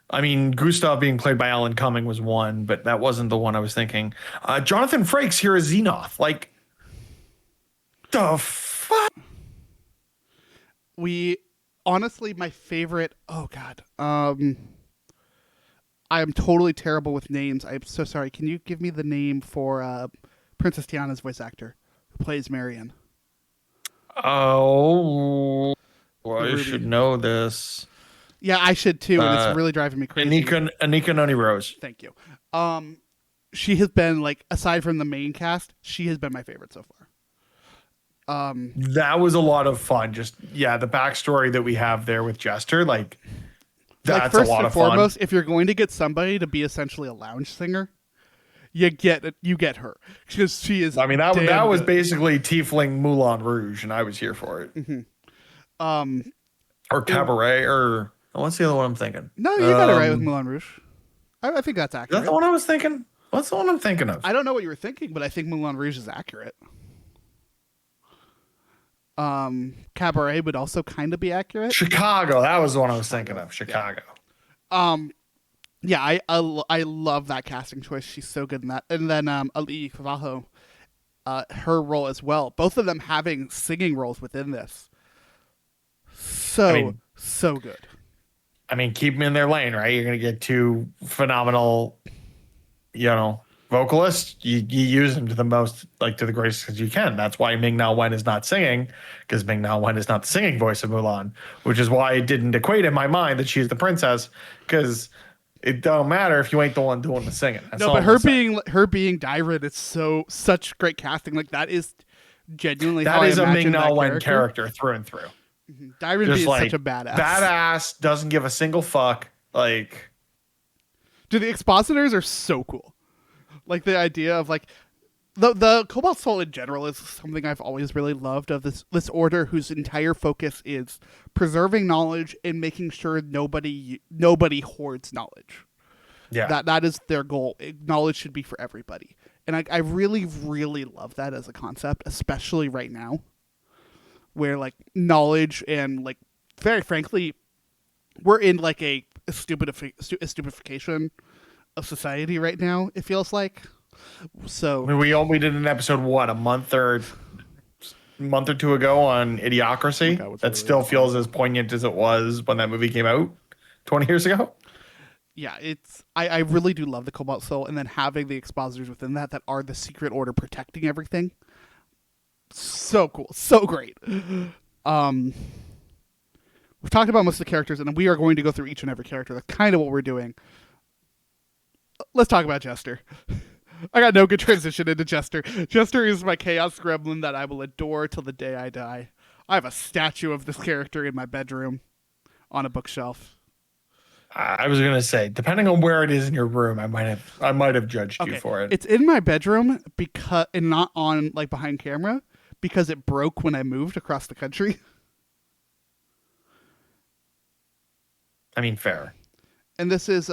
I mean, Gustav being played by Alan Cumming was one, but that wasn't the one I was thinking. Jonathan Frakes here as Xenoth. Like, the fuck? We honestly, my favorite. Oh God. I am totally terrible with names. I'm so sorry. Can you give me the name for Princess Tiana's voice actor who plays Marion? Oh, well, I Ruby. should know this. Yeah, I should too, and it's really driving me crazy. Anika Noni Rose. Thank you. She has been like, aside from the main cast, she has been my favorite so far. That was a lot of fun. Just the backstory that we have there with Jester, like that's first a lot and of fun. foremost, if you're going to get somebody to be essentially a lounge singer, you get her because she is. I mean, that was good. basically Tiefling Moulin Rouge, and I was here for it. Mm-hmm. Or Cabaret, or what's the other one I'm thinking? No, you got it right with Moulin Rouge. I think that's accurate. Is that the one I was thinking? What's the one I'm thinking of? I don't know what you were thinking, but I think Moulin Rouge is accurate. Cabaret would also kind of be accurate. Chicago, that was the one I was thinking of. Chicago. Yeah, I love that casting choice. She's so good in that. And then Ali Favajo, her role as well. Both of them having singing roles within this. So good. I mean, keep them in their lane, right? You're gonna get two phenomenal, vocalists. You use them to the most, like to the greatest as you can. That's why Ming Na Wen is not singing, because Ming Na Wen is not the singing voice of Mulan, which is why it didn't equate in my mind that she's the princess, because it don't matter if you ain't the one doing the singing. That's no, but her being Dairin, it's such great casting. Like that is genuinely that how is I a Ming Na that Wen character through and through. Mm-hmm. Dairin being like, such a badass. Badass, doesn't give a single fuck. Like, dude, the expositors are so cool. Like the idea of like the Cobalt Soul in general is something I've always really loved of this order whose entire focus is preserving knowledge and making sure nobody hoards knowledge. Yeah. That is their goal. Knowledge should be for everybody. And I really, really love that as a concept, especially right now, where like knowledge and like very frankly, we're in like a stupefaction of society right now. It feels like. So I mean, we did an episode a month or two ago on Idiocracy. Oh God, that still feels as poignant as it was when that movie came out 20 years ago. Yeah, I really do love the Cobalt Soul, and then having the expositors within that are the secret order protecting everything. So cool, so great. We've talked about most of the characters, and we are going to go through each and every character. That's kind of what we're doing. Let's talk about Jester. I got no good transition into Jester. Jester is my chaos gremlin that I will adore till the day I die. I have a statue of this character in my bedroom on a bookshelf. I was gonna say, depending on where it is in your room, I might have judged you for it. It's in my bedroom because, and not on like behind camera, because it broke when I moved across the country. I mean, fair. And this is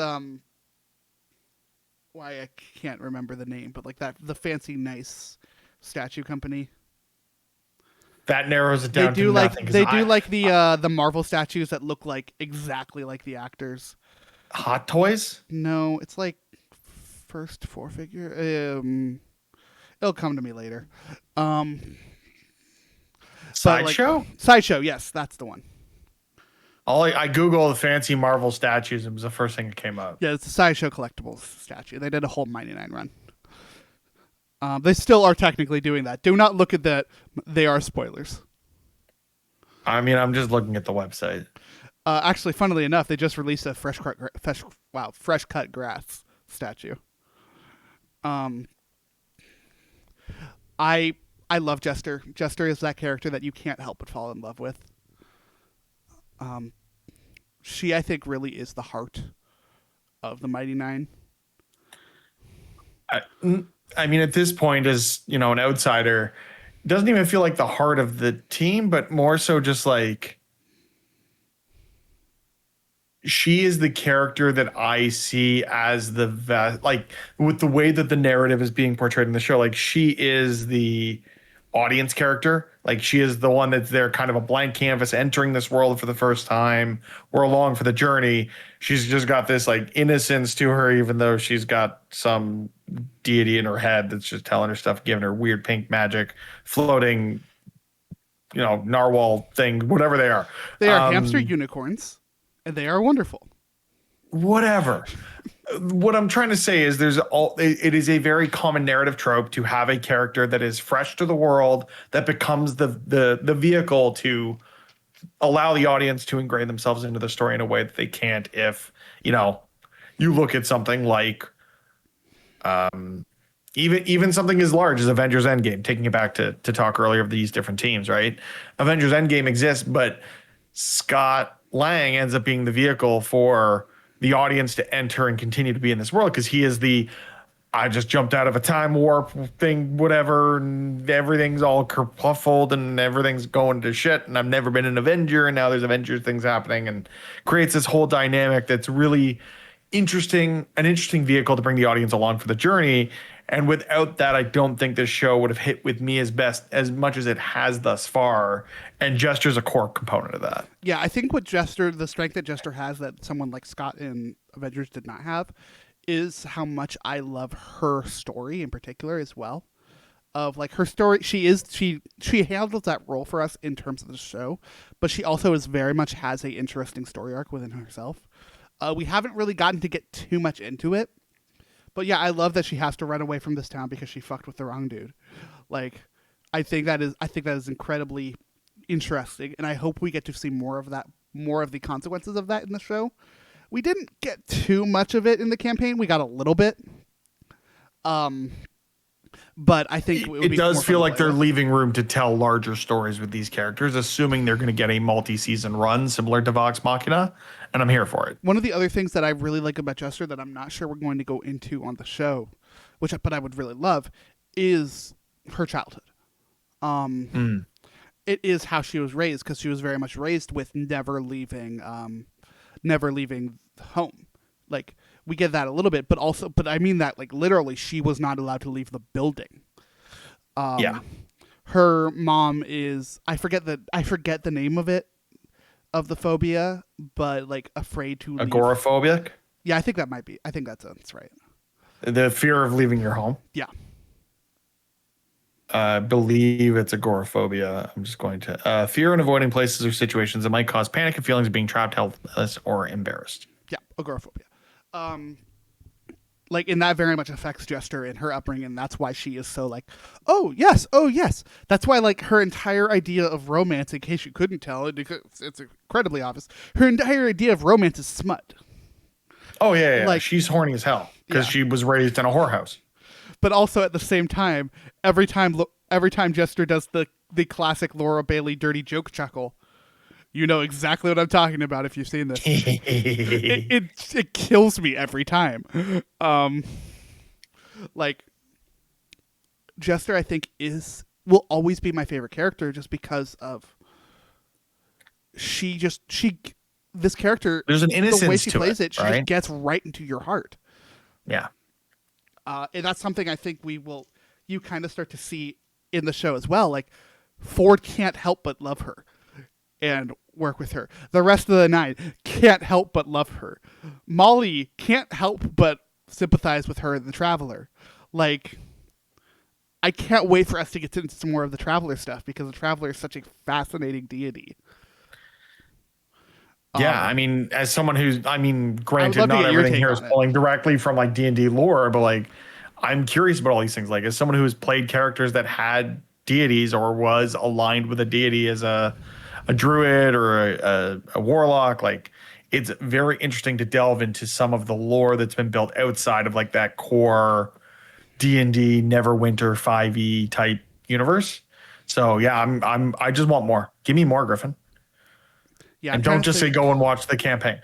why I can't remember the name, but like the fancy nice statue company. That narrows it down. They do to like nothing, the Marvel statues that look like exactly like the actors. Hot Toys? No, it's like first four figure. It'll come to me later. Sideshow? Sideshow, yes, that's the one. I Google the fancy Marvel statues, and it was the first thing that came up. Yeah, it's a Sideshow Collectibles statue. They did a whole Mighty Nine run. They still are technically doing that. Do not look at that. They are spoilers. I mean, I'm just looking at the website. Actually, funnily enough, they just released a fresh cut grass statue. Um, I love Jester. Jester is that character that you can't help but fall in love with. She, I think, really is the heart of the Mighty Nine. I, I mean, at this point, as you know, an outsider, it doesn't even feel like the heart of the team, but more so just like she is the character that I see as the like with the way that the narrative is being portrayed in the show. Like she is the audience character. Like she is the one that's there, kind of a blank canvas, entering this world for the first time. We're along for the journey. She's just got this like innocence to her, even though she's got some deity in her head that's just telling her stuff, giving her weird pink magic, floating, narwhal thing, whatever they are. They are hamster unicorns, and they are wonderful. Whatever. What I'm trying to say is it is a very common narrative trope to have a character that is fresh to the world that becomes the vehicle to allow the audience to ingrain themselves into the story in a way that they can't if, you look at something like even something as large as Avengers Endgame, taking it back to talk earlier of these different teams, right? Avengers Endgame exists, but Scott Lang ends up being the vehicle for the audience to enter and continue to be in this world because he is I just jumped out of a time warp thing, whatever, and everything's all kerfuffled and everything's going to shit, and I've never been an Avenger, and now there's Avengers things happening, and creates this whole dynamic that's really an interesting vehicle to bring the audience along for the journey. And without that, I don't think this show would have hit with me as much as it has thus far. And Jester's a core component of that. Yeah, I think the strength that Jester has that someone like Scott in Avengers did not have, is how much I love her story in particular as well. Of like her story, she handles that role for us in terms of the show, but she also very much has a interesting story arc within herself. We haven't really gotten to get too much into it. But yeah, I love that she has to run away from this town because she fucked with the wrong dude. Like, I think that is incredibly interesting, and I hope we get to see more of that, more of the consequences of that in the show. We didn't get too much of it in the campaign. We got a little bit. But I think it does feel like they're leaving room to tell larger stories with these characters, assuming they're going to get a multi-season run similar to Vox Machina, and I'm here for it. One of the other things that I really like about Jester that I'm not sure we're going to go into on the show, but I would really love, is her childhood. It is how she was raised, because she was very much raised with never leaving home. Like, we get that a little bit, but I mean that like literally, she was not allowed to leave the building. Her mom is, I forget the name of the phobia, but like afraid to leave. Agoraphobic? Yeah, I think that's right. The fear of leaving your home? Yeah. I believe it's agoraphobia. I'm just going to fear in avoiding places or situations that might cause panic and feelings of being trapped, helpless, or embarrassed. Yeah, agoraphobia. Like, and that very much affects Jester in her upbringing, and that's why she is so like, oh yes. That's why like her entire idea of romance, in case you couldn't tell, because it's incredibly obvious, her entire idea of romance is smut. Oh yeah. Like, she's horny as hell because she was raised in a whorehouse. But also at the same time, every time Jester does the classic Laura Bailey dirty joke chuckle, you know exactly what I'm talking about if you've seen this. it kills me every time. Like, Jester, I think will always be my favorite character just because of this character. There's an innocence the way she to plays it, she right? just gets right into your heart. Yeah. And that's something I think you kind of start to see in the show as well. Like, Ford can't help but love her and work with her. The rest of the Nine can't help but love her. Molly can't help but sympathize with her and the Traveler. Like, I can't wait for us to get into some more of the Traveler stuff, because the Traveler is such a fascinating deity. Yeah, I mean, as someone who's, I mean, I would granted, love to not get your everything take here is on it. pulling directly from like D&D lore, but like, I'm curious about all these things. Like, as someone who has played characters that had deities or was aligned with a deity as a druid or a warlock, like, it's very interesting to delve into some of the lore that's been built outside of like that core D&D Neverwinter 5e type universe. So yeah, I just want more. Give me more, Griffin. Yeah, I'm And trying don't to just say think. go and watch the campaign.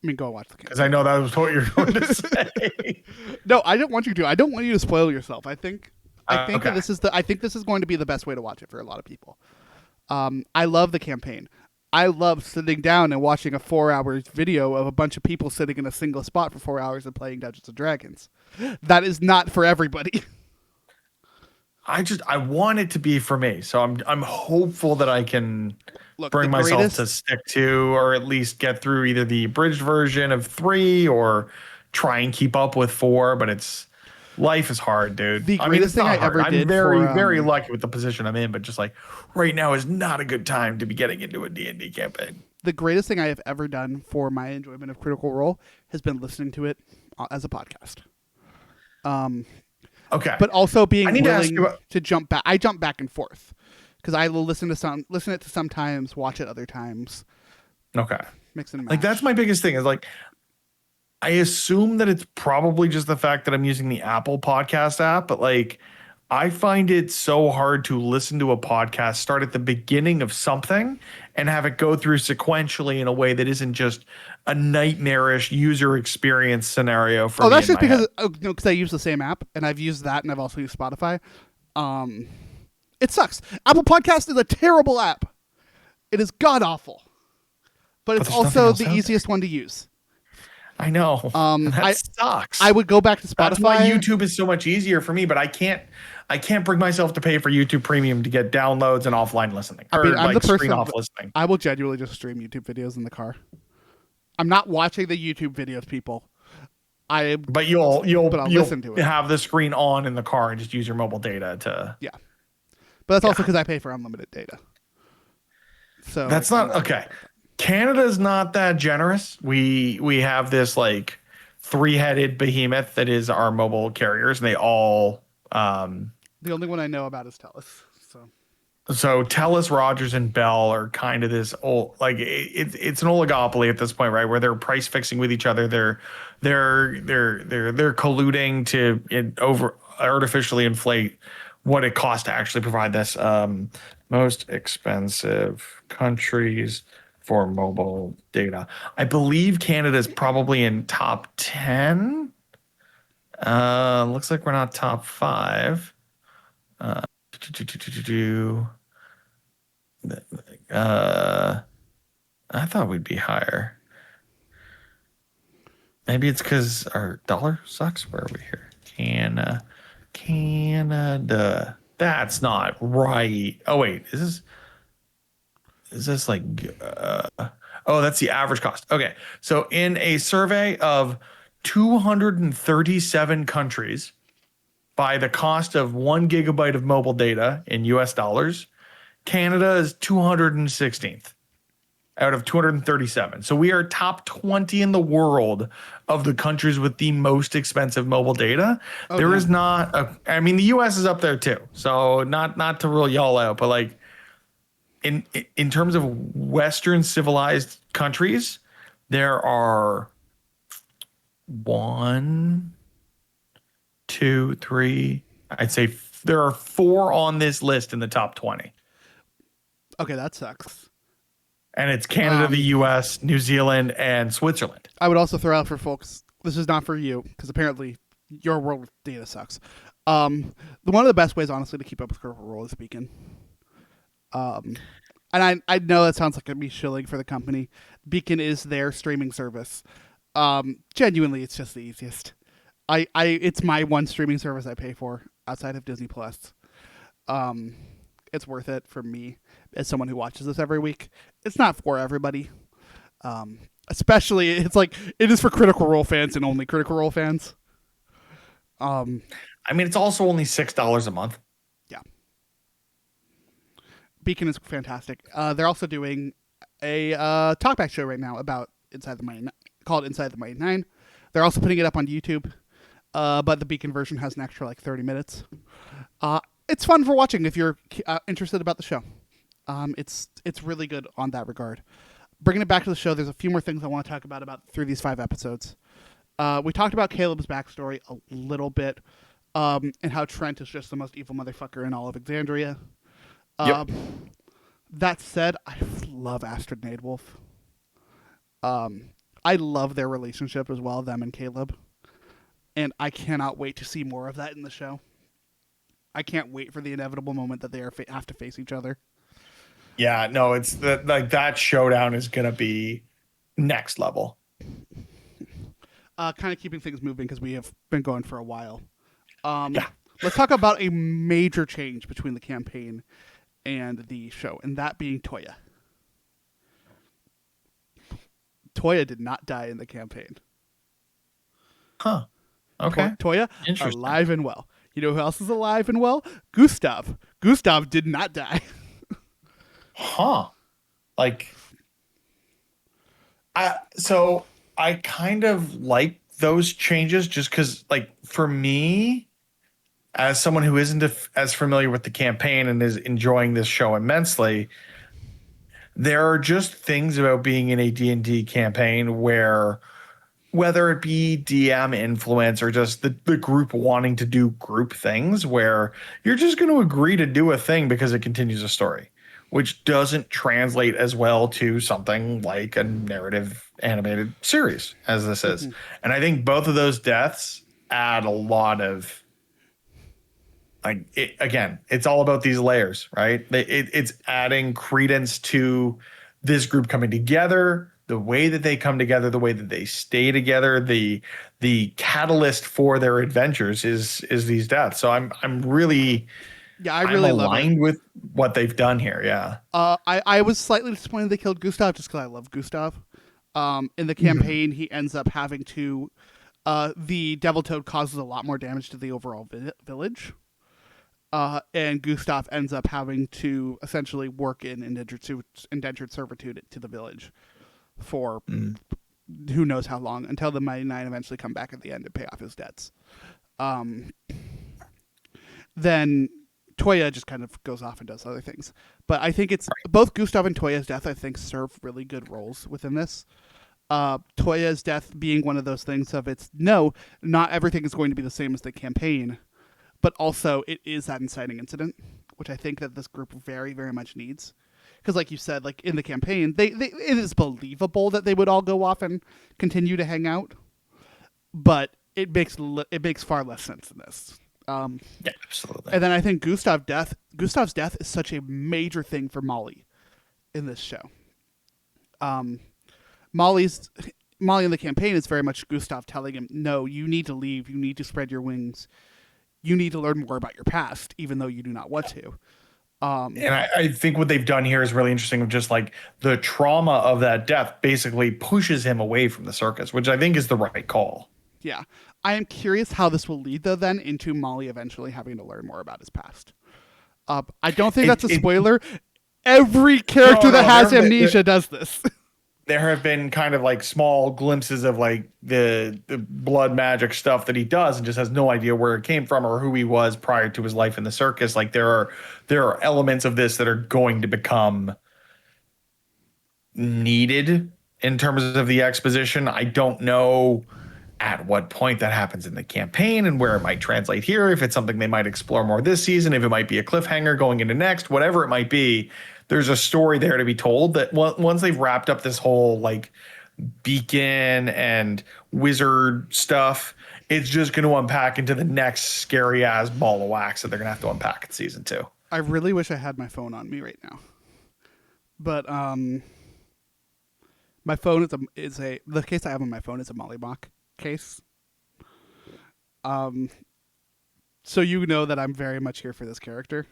I mean, go watch the Because I campaign. know that was what you're going to say. No, I don't want you to. I don't want you to spoil yourself. I think that Okay. this is the. I think this is going to be the best way to watch it for a lot of people. I love the campaign. I love sitting down and watching a 4 hours video of a bunch of people sitting in a single spot for 4 hours and playing Dungeons and Dragons. That is not for everybody. I want it to be for me. So I'm hopeful that I can Look, the bring myself to greatest. stick to or at least get through either the abridged version of 3 or try and keep up with 4, but it's life is hard, dude. The I mean, greatest it's thing I not hard. ever I'm did very for very lucky with the position I'm in, but just like right now is not a good time to be getting into a D&D campaign. the greatest thing I have ever done for my enjoyment of Critical Role has been listening to it as a podcast. Okay. But also I being need to ask you willing about, to jump back. I jump back and forth because I will listen it to sometimes, watch it other times, okay. mix and Like that's match. my biggest thing is like I assume that it's probably just the fact that I'm using the Apple Podcast app, but like I find it so hard to listen to a podcast start at the beginning of something and have it go through sequentially in a way that isn't just a nightmarish user experience scenario for Oh, me that's in just my head. because no, because I use the same app and I've used that and I've also used Spotify. Um, it sucks. Apple Podcast is a terrible app. It is god awful, but But it's there's nothing also else the out there. easiest one to use. I know. And that I sucks. I would go back to That's why Spotify. YouTube is so much easier for me, but I can't bring myself to pay for YouTube Premium to get downloads and offline listening I mean, or I'm the like screen person. off listening. I will genuinely just stream YouTube videos in the car. I'm not watching the YouTube videos, people. I But you'll but I'll you'll listen to it. have the screen on in the car and just use your mobile data to Yeah, but that's also yeah. because I pay for unlimited data. So like, That's I'm not not worried okay. about that. Canada's not that generous. We have this like three-headed behemoth that is our mobile carriers, and they all The only one I know about is Telus. So so Telus, Rogers, and Bell are kind of this old like it's an oligopoly at this point, right? Where they're price fixing with each other. They're colluding to over artificially inflate what it costs to actually provide this. Most expensive countries for mobile data. I believe Canada is probably in top 10. Looks like we're not top 5. Uh, Uh, I thought we'd be higher. Maybe it's because our dollar sucks. Where are we here? Canada. That's not right. Oh wait, is this like? Oh, that's the average cost. Okay, so in a survey of 237 countries, by the cost of 1 gigabyte of mobile data in U.S. dollars, Canada is 216th. Out of 237. So we are top 20 in the world of the countries with the most expensive mobile data. oh There is damn. not a I mean the US is up there too. So not to rule y'all out, but like in terms of Western civilized countries, there are one, two, three. I'd say there are 4 on this list in the top 20. Okay, that sucks. And it's Canada, the US, New Zealand, and Switzerland. I would also throw out for folks. This is not for you because apparently your world data sucks. One of the best ways, honestly, to keep up with Critical Role is Beacon. And I know that sounds like me shilling for the company. Beacon is their streaming service. Genuinely, it's just the easiest. It's my one streaming service I pay for outside of Disney Plus. It's worth it for me as someone who watches this every week. It's not for everybody. Especially, it's like it is for Critical Role fans and only Critical Role fans. I mean, it's also only $6 a month. Yeah. Beacon is fantastic. They're also doing a talkback show right now about Inside the Mighty called Inside the Mighty Nine. They're also putting it up on YouTube, but the Beacon version has an extra like 30 minutes. It's fun for watching if you're interested about the show. It's really good on that regard. Bringing it back to the show, there's a few more things I want to talk about through these 5 episodes. We talked about Caleb's backstory a little bit, and how Trent is just the most evil motherfucker in all of Exandria. Yep. That said, I love Astrid Nadewolf. I love their relationship as well, them and Caleb. And I cannot wait to see more of that in the show. I can't wait for the inevitable moment that they have to face each other. Yeah, no, it's that showdown is gonna be next level. Kind of keeping things moving because we have been going for a while. Yeah. Let's talk about a major change between the campaign and the show, and that being Toya. Toya did not die in the campaign. Huh. Okay. Toya, Interesting. alive and well. You know who else is alive and well? Gustav. Gustav did not die. Huh. Like, so I kind of like those changes just because, like, for me, as someone who isn't as familiar with the campaign and is enjoying this show immensely, there are just things about being in a D&D campaign where, whether it be DM influence or just the group wanting to do group things, where you're just going to agree to do a thing because it continues a story, which doesn't translate as well to something like a narrative animated series as this is. And I think both of those deaths add a lot of, like, again, it's all about these layers, right? It's adding credence to this group coming together, the way that they come together, the way that they stay together, the catalyst for their adventures is these deaths. So I'm really, yeah, I really love it. aligned with what they've done here. Yeah. I was slightly disappointed they killed Gustav just because I love Gustav. In the campaign, he ends up having to. The Devil Toad causes a lot more damage to the overall village. And Gustav ends up having to essentially work in indentured servitude to the village for who knows how long, until the Mighty Nine eventually come back at the end and pay off his debts. Then Toya just kind of goes off and does other things. But I think it's both Gustav and Toya's death, I think, serve really good roles within this. Toya's death being one of those things of not everything is going to be the same as the campaign, but also it is that inciting incident, which I think that this group very, very much needs. Because, like you said, like in the campaign, it is believable that they would all go off and continue to hang out, but it makes far less sense in this. Yeah, absolutely. And then I think Gustav's death is such a major thing for Molly in this show. Molly in the campaign is very much Gustav telling him, no, you need to leave. You need to spread your wings. You need to learn more about your past, even though you do not want to. And I think what they've done here is really interesting, of just like the trauma of that death basically pushes him away from the circus, which I think is the right call. Yeah. I am curious how this will lead, though, then into Molly eventually having to learn more about his past. I don't think that's a spoiler. Every character that has amnesia does this. There have been kind of like small glimpses of like the blood magic stuff that he does and just has no idea where it came from or who he was prior to his life in the circus. Like there are elements of this that are going to become needed in terms of the exposition. I don't know at what point that happens in the campaign and where it might translate here, if it's something they might explore more this season, if it might be a cliffhanger going into next, whatever it might be. There's a story there to be told that once they've wrapped up this whole like beacon and wizard stuff, it's just going to unpack into the next scary ass ball of wax that they're going to have to unpack in season 2. I really wish I had my phone on me right now, but my phone the case I have on my phone is a Mollybach case. So you know that I'm very much here for this character.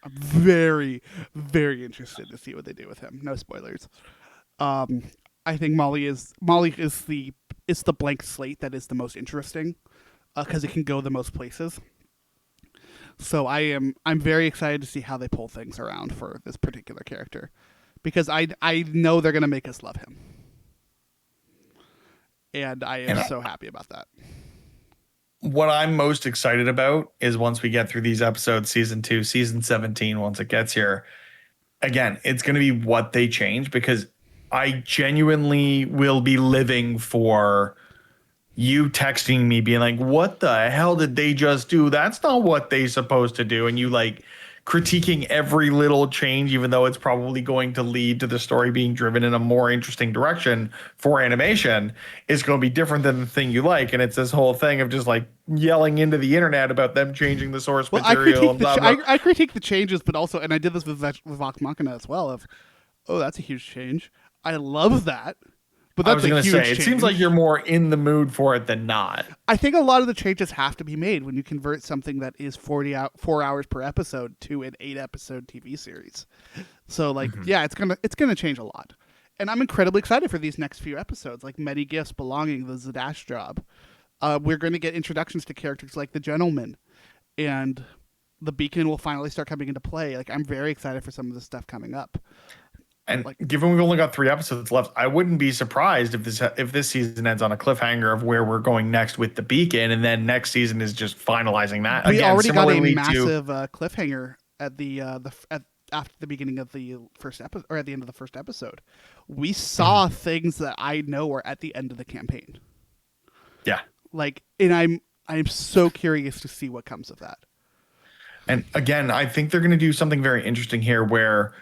I'm very, very interested to see what they do with him. No spoilers. I think Molly is the blank slate that is the most interesting, because it can go the most places. So I'm very excited to see how they pull things around for this particular character, because I know they're gonna make us love him, and I am And so happy about that. what I'm most excited about is once we get through these episodes, season 2, season 17, once it gets here, again, it's going to be what they change, because I genuinely will be living for you texting me being like, what the hell did they just do? That's not what they supposed to do. And you like critiquing every little change, even though it's probably going to lead to the story being driven in a more interesting direction for animation, is going to be different than the thing you like. And it's this whole thing of just like yelling into the internet about them changing the source Well, material and blah, blah. I critique the changes, but also, and I did this with Vox Machina as well. Of, oh, that's a huge change. I love that, but I that's was a going to huge say, it change. seems like you're more in the mood for it than not. I think a lot of the changes have to be made when you convert something that is 4 hours per episode to an 8 episode TV series. So like, yeah, it's gonna change a lot, and I'm incredibly excited for these next few episodes, like Many Gifts, Belonging, the Zadash Job. We're going to get introductions to characters like the Gentleman, and the Beacon will finally start coming into play. Like, I'm very excited for some of this stuff coming up. And Like, given we've only got 3 episodes left, I wouldn't be surprised if this season ends on a cliffhanger of where we're going next with the Beacon, and then next season is just finalizing that. we Again, already got a similarly to massive cliffhanger at after the beginning of the first episode, or at the end of the first episode. We saw things that I know are at the end of the campaign. yeah. Like, and I'm so curious to see what comes of that. And again, I think they're going to do something very interesting here, where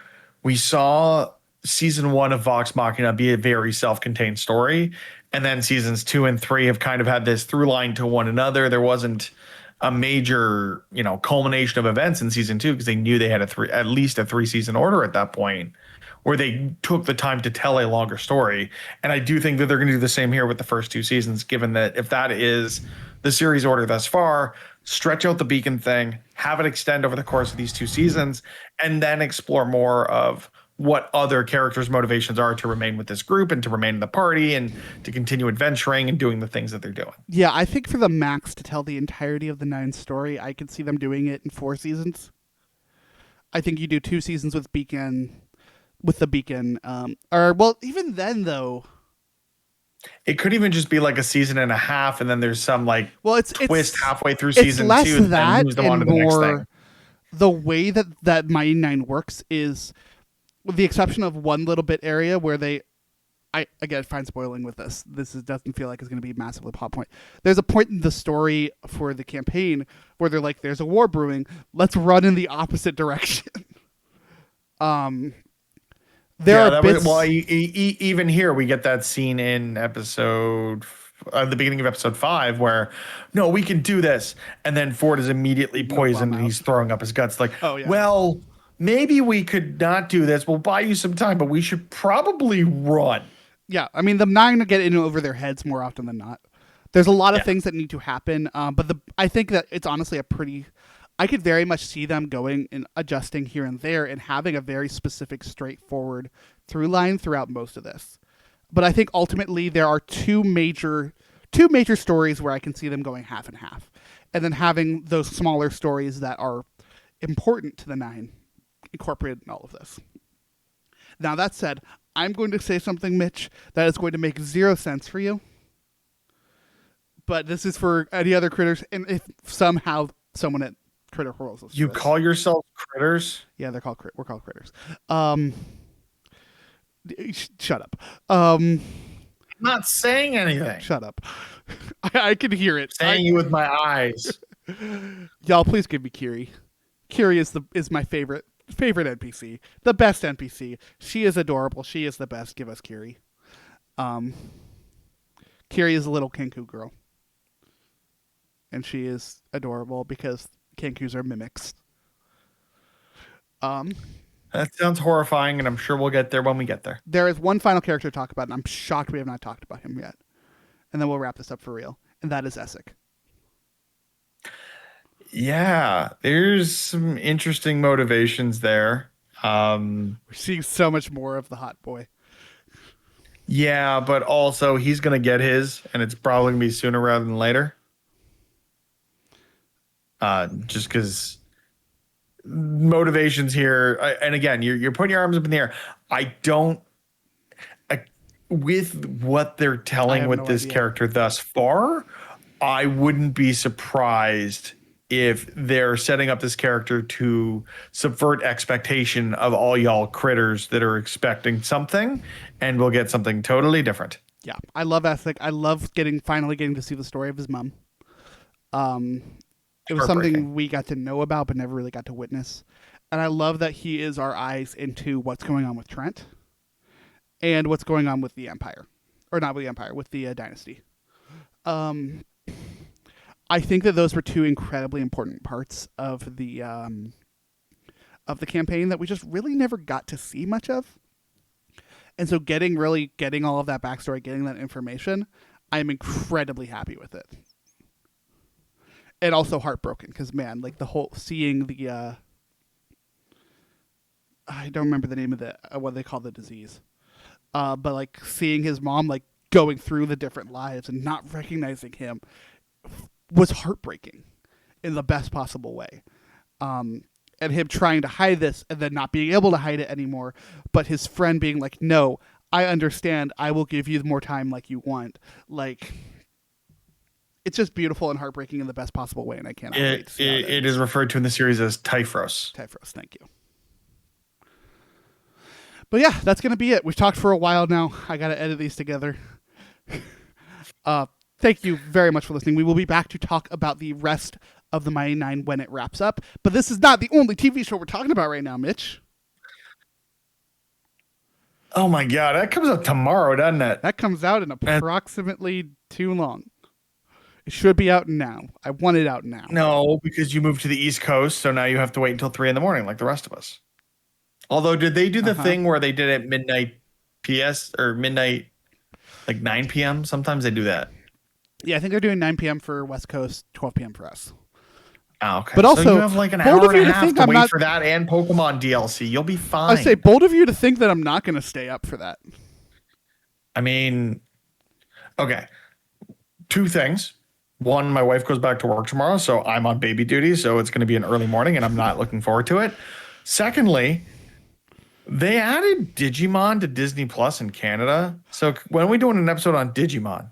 we saw season 1 of Vox Machina be a very self-contained story, and then seasons 2 and 3 have kind of had this through line to one another. There wasn't a major, culmination of events in season 2, because they knew they had at least a 3-season order at that point, where they took the time to tell a longer story. And I do think that they're going to do the same here with the first 2 seasons, given that if that is the series order thus far, stretch out the Beacon thing, have it extend over the course of these 2 seasons, and then explore more of what other characters' motivations are to remain with this group and to remain in the party and to continue adventuring and doing the things that they're doing. Yeah, I think for the max to tell the entirety of the Nine story, I could see them doing it in 4 seasons. I think you do 2 seasons with the Beacon, or well, even then though, it could even just be like a season and a half, and then there's some like twist halfway through season 2 that that moves them on to the next thing. The way that Mighty Nine works is, with the exception of one little bit area where I again find spoiling with this. Doesn't feel like it's going to be massively plot point. There's a point in the story for the campaign where they're like, "There's a war brewing. Let's run in the opposite direction." Even here we get that scene in episode, the beginning of episode 5, where no, we can do this, and then Ford is immediately poisoned and he's throwing up his guts. Like, oh yeah, well, maybe we could not do this. We'll buy you some time, but we should probably run. Yeah, I mean, the Nine get in over their heads more often than not. There's a lot of things that need to happen, but I think that it's honestly I could very much see them going and adjusting here and there and having a very specific, straightforward through line throughout most of this. But I think ultimately there are two major stories where I can see them going half and half, and then having those smaller stories that are important to the Nine incorporated in all of this. Now, that said, I'm going to say something, Mitch, that is going to make 0 sense for you. But this is for any other critters, and if somehow someone at Critter Horrors listens You to this. call yourself critters? Yeah, we're called critters. Shut up. I'm not saying anything. Shut up. I can hear it. Saying you with my eyes. Y'all, please give me Kiri. Kiri is my favorite NPC, the best NPC. She is adorable. She is the best. Give us Kiri. Kiri is a little Kenku girl, and she is adorable because Kenkus are mimics. That sounds horrifying, and I'm sure we'll get there when we get there. There is one final character to talk about, and I'm shocked we have not talked about him yet. And then we'll wrap this up for real, and that is Essek. Yeah, there's some interesting motivations there. We're seeing so much more of the hot boy. Yeah, but also he's going to get his, and it's probably going to be sooner rather than later. Just because motivations here. And again, you're putting your arms up in the air. I don't. I, with what they're I telling have with no this idea. character thus far, I wouldn't be surprised if they're setting up this character to subvert expectation of all y'all critters that are expecting something, and we'll get something totally different. Yeah, I love Ethic. I love finally getting to see the story of his mom. Um, it was Heartbreaking. something we got to know about, but never really got to witness. And I love that he is our eyes into what's going on with Trent and what's going on with the Empire, or not with the Empire, with the Dynasty. Um, I think that those were two incredibly important parts of the campaign that we just really never got to see much of. And so getting all of that backstory, getting that information, I'm incredibly happy with it. And also heartbroken because man, like the whole seeing the I don't remember the name of the what they call the disease, but like seeing his mom like going through the different lives and not recognizing him was heartbreaking in the best possible way. And him trying to hide this and then not being able to hide it anymore, but his friend being like, "No, I understand. I will give you more time like you want." Like, it's just beautiful and heartbreaking in the best possible way, and I cannot wait to see how It is referred to in the series as Typhros. Typhros, thank you. But yeah, that's gonna be it. We've talked for a while now. I gotta edit these together. Thank you very much for listening. We will be back to talk about the rest of the Mighty Nine when it wraps up. But this is not the only TV show we're talking about right now, Mitch. Oh my god, that comes out tomorrow, doesn't it? That comes out in approximately too long. It should be out now. I want it out now. No, because you moved to the East Coast, so now you have to wait until 3 a.m. like the rest of us. Although, did they do the thing where they did it midnight PS or midnight, like 9 p.m.? Sometimes they do that. Yeah, I think they're doing 9 p.m. for West Coast, 12 p.m. for us. Oh, okay. But also, so you have like an bold hour of you and a to half think to I'm wait not- for that and Pokemon DLC. You'll be fine. I say, bold of you to think that I'm not going to stay up for that. I mean, okay. Two things. One, my wife goes back to work tomorrow, so I'm on baby duty, so it's going to be an early morning, and I'm not looking forward to it. Secondly, they added Digimon to Disney Plus in Canada. So when are we doing an episode on Digimon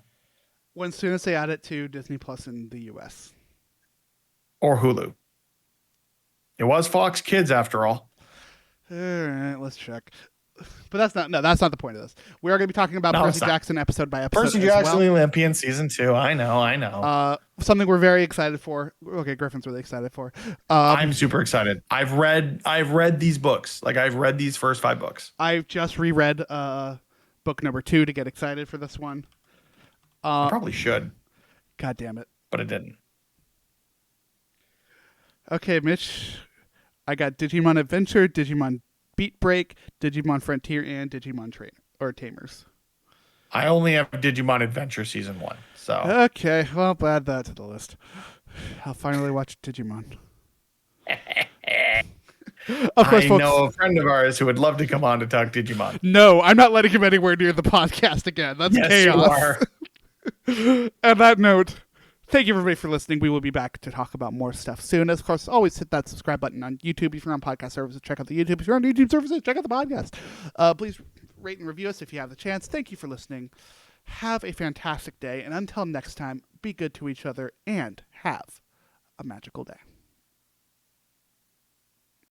When soon as they add it to Disney Plus in the U.S. or Hulu? It was Fox Kids after all. All right, let's check. But that's not the point of this. We are going to be talking about No, Percy it's not. Jackson episode by episode Percy as Jackson well. and Olympian season 2. I know. Something we're very excited for. Okay, Griffin's really excited for. I'm super excited. I've read these books. Like I've read these first 5 books. I've just reread book number 2 to get excited for this one. I probably should, God damn it. but I didn't. Okay, Mitch. I got Digimon Adventure, Digimon Beat Break, Digimon Frontier, and Digimon Tamers. I only have Digimon Adventure season 1. So Okay, well, add that to the list. I'll finally watch Digimon. Of course, I folks. know a friend of ours who would love to come on to talk Digimon. No, I'm not letting him anywhere near the podcast again. That's Yes, chaos. you are. On that note, thank you everybody for listening. We will be back to talk about more stuff soon. Of course, always hit that subscribe button on YouTube. If you're on podcast services, check out the YouTube. If you're on YouTube services, check out the podcast. Please rate and review us if you have the chance. Thank you for listening. Have a fantastic day. And until next time, be good to each other and have a magical day.